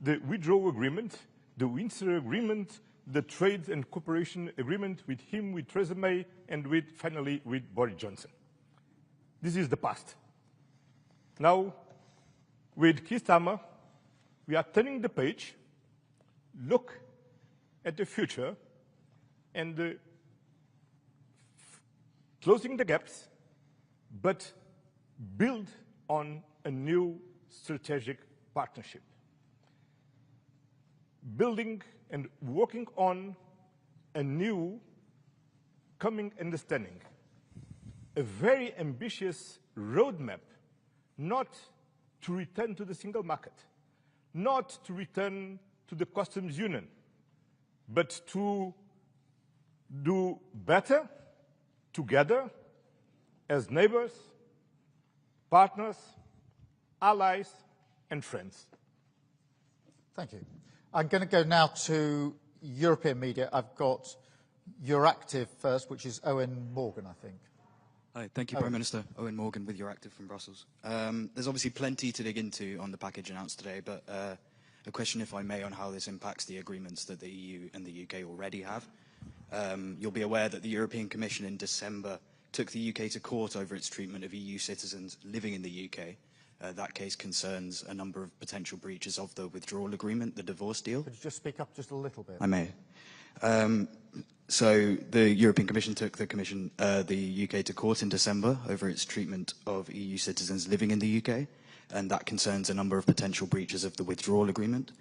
the withdrawal agreement, the Windsor Agreement, the trade and cooperation agreement with him, with Theresa May, and finally with Boris Johnson. This is the past. Now, with Keir Starmer, we are turning the page, look at the future, and closing the gaps, but build on a new strategic partnership. Building and working on a new coming understanding a very ambitious roadmap, not to return to the single market, not to return to the customs union, but to do better together as neighbors, partners, allies, and friends. Thank you. I'm going to go now to European media. I've got Euractiv first, which is Owen Morgan, I think. Hi, thank you, Prime Minister. Owen Morgan with Euractiv from Brussels. There's obviously plenty to dig into on the package announced today, but a question, if I may, on how this impacts the agreements that the EU and the UK already have. You'll be aware that the European Commission in December took the UK to court over its treatment of EU citizens living in the UK. That case concerns a number of potential breaches of the withdrawal agreement, the divorce deal. Could you just speak up just a little bit? I may. So the European Commission took the UK to court in December over its treatment of EU citizens living in the UK, and that concerns a number of potential breaches of the withdrawal agreement.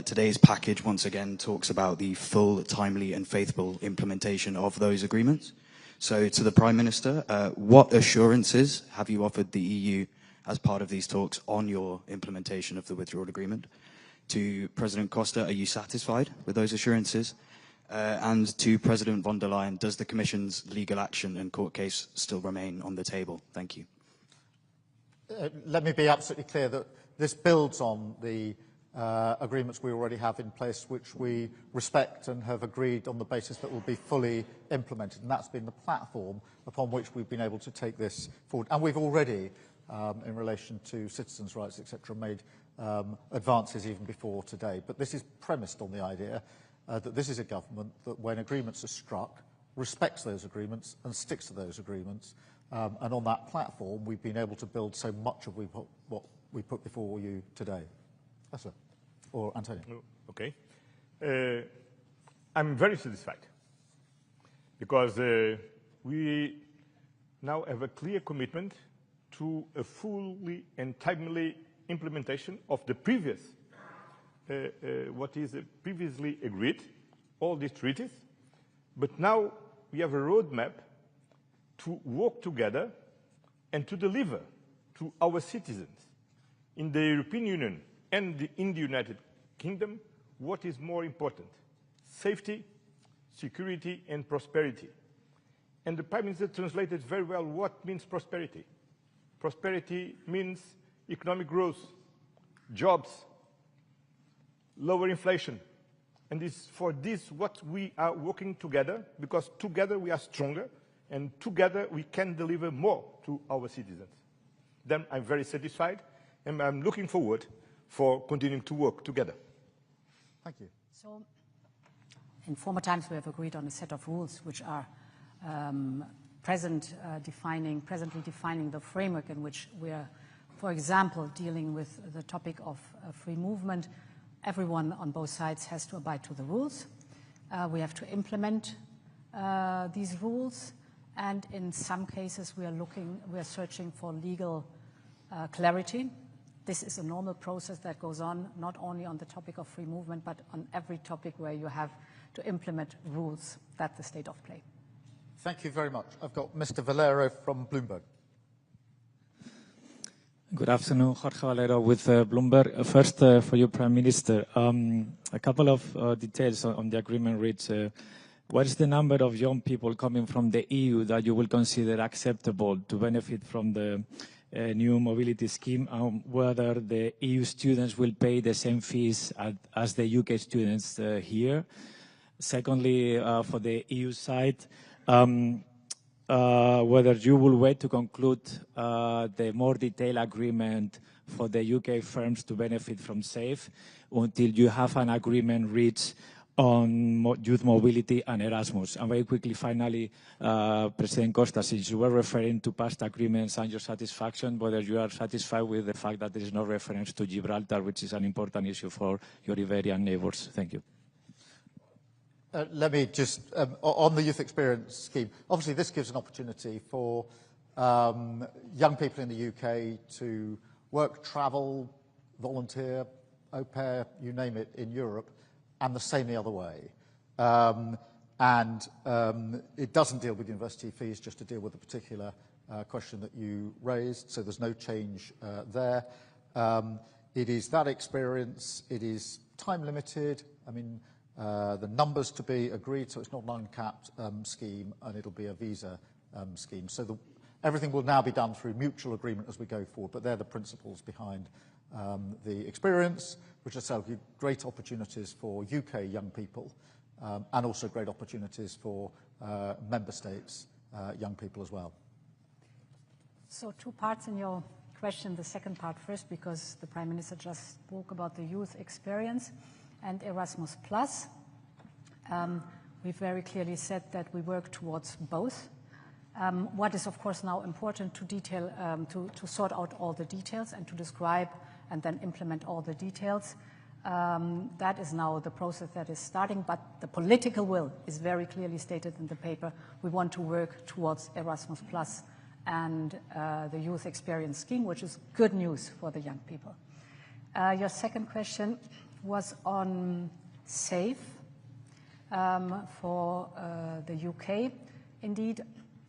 Today's package once again talks about the full, timely and faithful implementation of those agreements. So to the Prime Minister, what assurances have you offered the EU as part of these talks on your implementation of the withdrawal agreement? To President Costa, are you satisfied with those assurances? And to President von der Leyen, does the Commission's legal action and court case still remain on the table? Thank you. Let me be absolutely clear that this builds on the agreements we already have in place, which we respect and have agreed on the basis that will be fully implemented. And that's been the platform upon which we've been able to take this forward. And we've already, in relation to citizens' rights, etc., made advances even before today. But this is premised on the idea that this is a government that, when agreements are struck, respects those agreements and sticks to those agreements. And on that platform, we've been able to build so much of what we put before you today. Yes, sir. Or Antonio. Okay. I'm very satisfied because we now have a clear commitment to a fully and timely implementation of the previous, what is previously agreed, all these treaties. But now we have a roadmap to work together and to deliver to our citizens in the European Union and in the United Kingdom what is more important: safety, security and prosperity. And the Prime Minister translated very well what means prosperity. Prosperity means economic growth, jobs, lower inflation. And for this what we are working together, because together we are stronger and together we can deliver more to our citizens. Then I'm very satisfied and I'm looking forward for continuing to work together. Thank you. So, in former times we have agreed on a set of rules which are presently defining the framework in which we are, for example, dealing with the topic of free movement. Everyone on both sides has to abide to the rules. We have to implement these rules, and in some cases we are searching for legal clarity. This is a normal process that goes on not only on the topic of free movement, but on every topic where you have to implement rules. That's the state of play. Thank you very much. I've got Mr. Valero from Bloomberg. Good afternoon, Jorge Valero with Bloomberg. First, for you, Prime Minister, a couple of details on the agreement reads. What is the number of young people coming from the EU that you will consider acceptable to benefit from the new mobility scheme, and whether the EU students will pay the same fees as the UK students here? Secondly, for the EU side, whether you will wait to conclude the more detailed agreement for the UK firms to benefit from SAFE until you have an agreement reached on youth mobility and Erasmus. And very quickly, finally, President Costa, since you were referring to past agreements and your satisfaction, whether you are satisfied with the fact that there is no reference to Gibraltar, which is an important issue for your Iberian neighbours. Thank you. Let me just, on the youth experience scheme, obviously this gives an opportunity for young people in the UK to work, travel, volunteer, au pair, you name it, in Europe, and the same the other way. And it doesn't deal with university fees, just to deal with the particular question that you raised, so there's no change there. It is that experience, it is time limited. I mean, the numbers to be agreed, so it's not an uncapped scheme, and it'll be a visa scheme. So everything will now be done through mutual agreement as we go forward, but they're the principles behind the experience, which are so great opportunities for UK young people, and also great opportunities for member states, young people as well. So 2 parts in your question. The second part first, because the Prime Minister just spoke about the youth experience and Erasmus+. We've very clearly said that we work towards both. What is, of course, now important to detail, to sort out all the details and to describe and then implement all the details. That is now the process that is starting, but the political will is very clearly stated in the paper. We want to work towards Erasmus+ and the youth experience scheme, which is good news for the young people. Your second question was on SAFE for the UK. Indeed,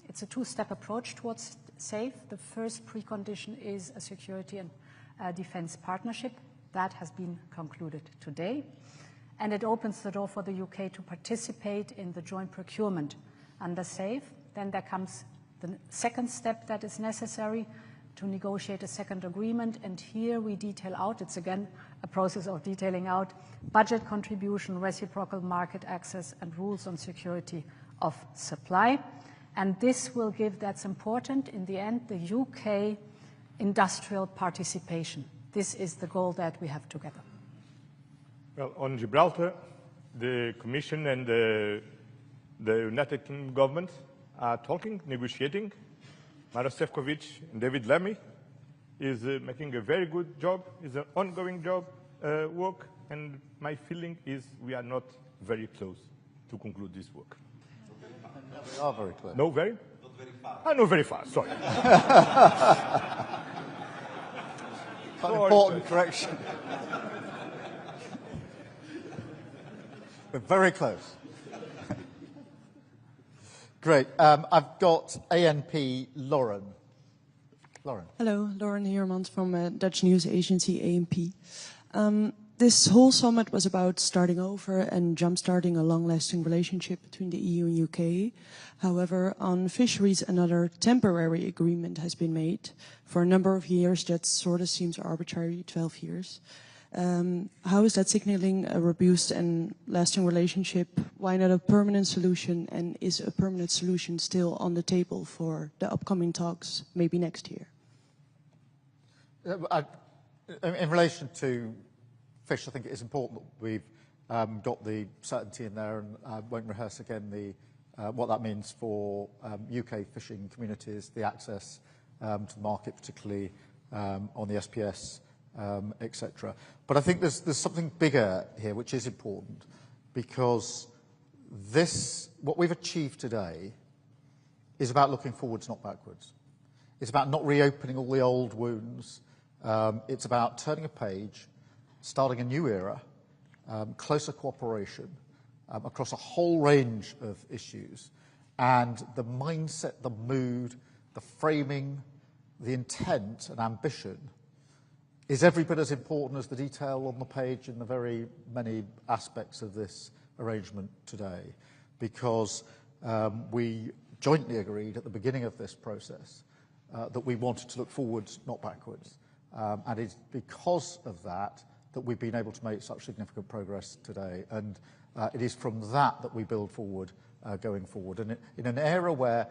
it's a 2-step approach towards SAFE. The first precondition is a security and defence partnership. That has been concluded today. And it opens the door for the UK to participate in the joint procurement under SAFE. Then there comes the second step that is necessary to negotiate a second agreement. And here we detail out, it's again a process of detailing out, budget contribution, reciprocal market access, and rules on security of supply. And this will give, that's important, in the end, the UK industrial participation. This is the goal that we have together. Well, on Gibraltar, the Commission and the United Kingdom government are talking, negotiating. Maros Sefcovic and David Lammy is making a very good job. It's an ongoing job, work, and my feeling is we are not very close to conclude this work. We are very close. No, very? Not very fast. Not very fast, sorry. An important correction. We're very close. Great. I've got ANP Lauren. Lauren. Hello, Lauren Heermans from Dutch news agency ANP. This whole summit was about starting over and jump-starting a long-lasting relationship between the EU and UK. However, on fisheries, another temporary agreement has been made for a number of years that sort of seems arbitrary, 12 years. How is that signaling a robust and lasting relationship? Why not a permanent solution? And is a permanent solution still on the table for the upcoming talks, maybe next year? In relation to fish, I think it is important that we've got the certainty in there, and I won't rehearse again what that means for UK fishing communities, the access to the market, particularly on the SPS, etc. But I think there's something bigger here which is important, because what we've achieved today is about looking forwards, not backwards. It's about not reopening all the old wounds. It's about turning a page, starting a new era, closer cooperation across a whole range of issues. And the mindset, the mood, the framing, the intent and ambition is every bit as important as the detail on the page in the very many aspects of this arrangement today. Because we jointly agreed at the beginning of this process that we wanted to look forwards, not backwards. And it's because of that we've been able to make such significant progress today. And it is from that we build forward, going forward. And in an era where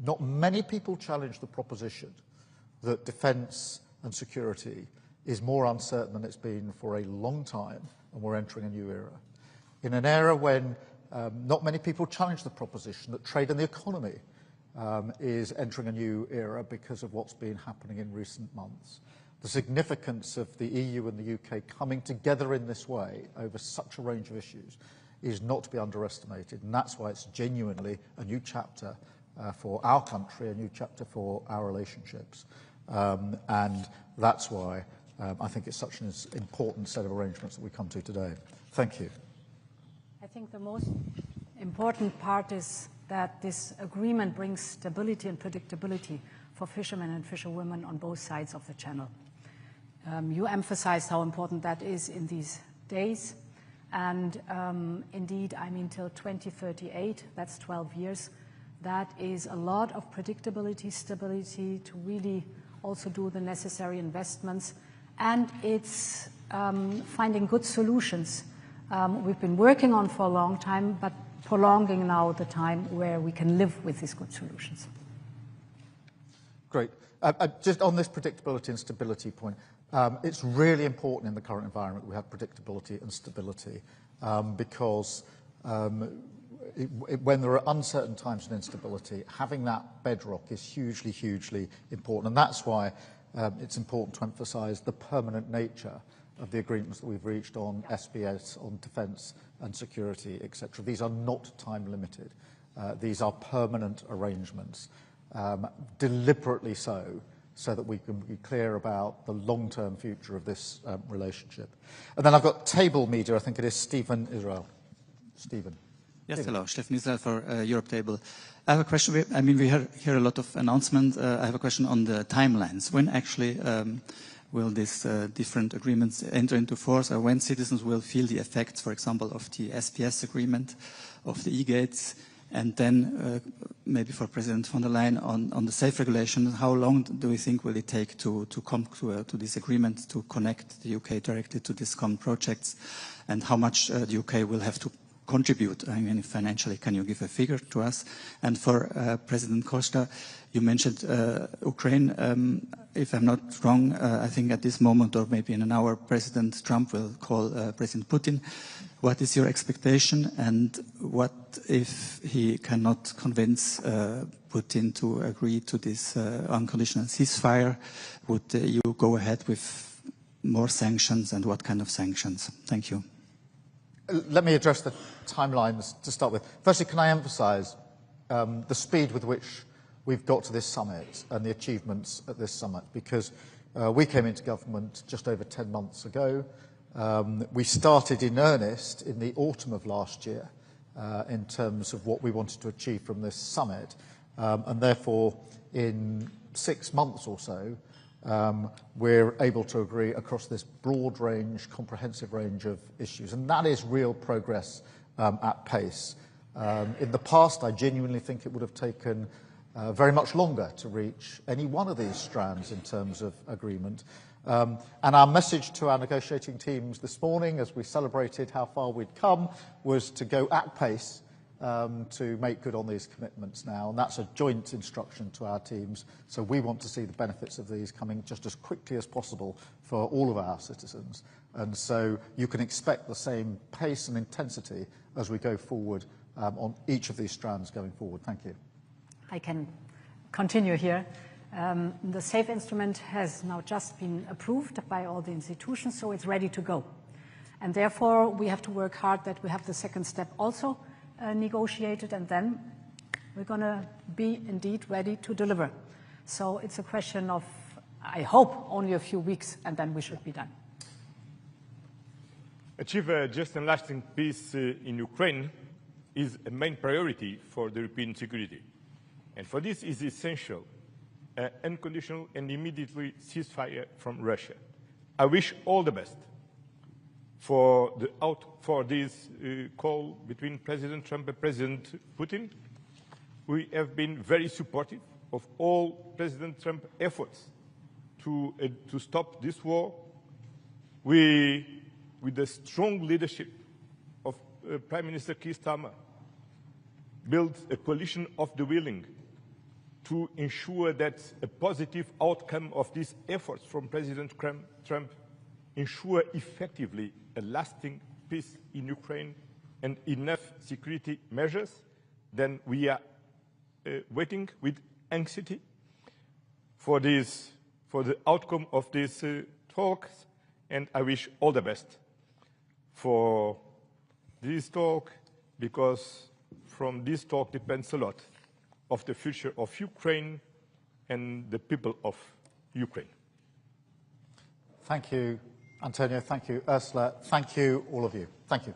not many people challenge the proposition that defence and security is more uncertain than it's been for a long time, and we're entering a new era. In an era when not many people challenge the proposition that trade and the economy is entering a new era because of what's been happening in recent months. The significance of the EU and the UK coming together in this way over such a range of issues is not to be underestimated, and that's why it's genuinely a new chapter for our country, a new chapter for our relationships. And that's why I think it's such an important set of arrangements that we come to today. Thank you. I think the most important part is that this agreement brings stability and predictability for fishermen and fisherwomen on both sides of the channel. You emphasized how important that is in these days. And indeed, I mean, till 2038, that's 12 years, that is a lot of predictability, stability to really also do the necessary investments. And it's finding good solutions we've been working on for a long time, but prolonging now the time where we can live with these good solutions. Great. Just on this predictability and stability point, it's really important in the current environment we have predictability and stability because when there are uncertain times and instability, having that bedrock is hugely, hugely important. And that's why it's important to emphasise the permanent nature of the agreements that we've reached on SBS, on defence and security, etc. These are not time limited. These are permanent arrangements, deliberately so that we can be clear about the long-term future of this relationship. And then I've got Table Media, I think it is Stephen Israel. Stephen. Yes, hello, Stephen Israel for Europe Table. I have a question. I mean, we hear a lot of announcements. I have a question on the timelines. When actually will these different agreements enter into force, or when citizens will feel the effects, for example, of the SPS agreement, of the e-gates, and then maybe for President von der Leyen on the safe regulation, how long do we think will it take to come to this agreement to connect the UK directly to these common projects, and how much the UK will have to contribute? I mean, financially, can you give a figure to us? And for President Costa, you mentioned Ukraine. If I'm not wrong, I think at this moment, or maybe in an hour, President Trump will call President Putin. What is your expectation, and what if he cannot convince Putin to agree to this unconditional ceasefire? Would you go ahead with more sanctions, and what kind of sanctions? Thank you. Let me address the timelines to start with. Firstly, can I emphasise the speed with which we've got to this summit and the achievements at this summit, because we came into government just over 10 months ago. We started in earnest in the autumn of last year in terms of what we wanted to achieve from this summit, and therefore in 6 months or so we're able to agree across this broad range, comprehensive range of issues, and that is real progress at pace. In the past, I genuinely think it would have taken very much longer to reach any one of these strands in terms of agreement. And our message to our negotiating teams this morning, as we celebrated how far we'd come, was to go at pace to make good on these commitments now. And that's a joint instruction to our teams. So we want to see the benefits of these coming just as quickly as possible for all of our citizens. And so you can expect the same pace and intensity as we go forward on each of these strands going forward. Thank you. I can continue here. The SAFE instrument has now just been approved by all the institutions, so it's ready to go. And therefore, we have to work hard that we have the second step also negotiated, and then we're going to be indeed ready to deliver. So it's a question of, I hope, only a few weeks, and then we should be done. Achieve a just and lasting peace in Ukraine is a main priority for the European security. And for this is essential unconditional and immediately ceasefire from Russia. I wish all the best for this call between President Trump and President Putin. We have been very supportive of all President Trump's efforts to stop this war. With the strong leadership of Prime Minister Keir Starmer, built a coalition of the willing to ensure that a positive outcome of these efforts from President Trump ensure effectively a lasting peace in Ukraine and enough security measures. Then we are waiting with anxiety for the outcome of these talks, and I wish all the best for this talk, because from this talk depends a lot of the future of Ukraine and the people of Ukraine. Thank you, Antonio. Thank you, Ursula. Thank you, all of you. Thank you.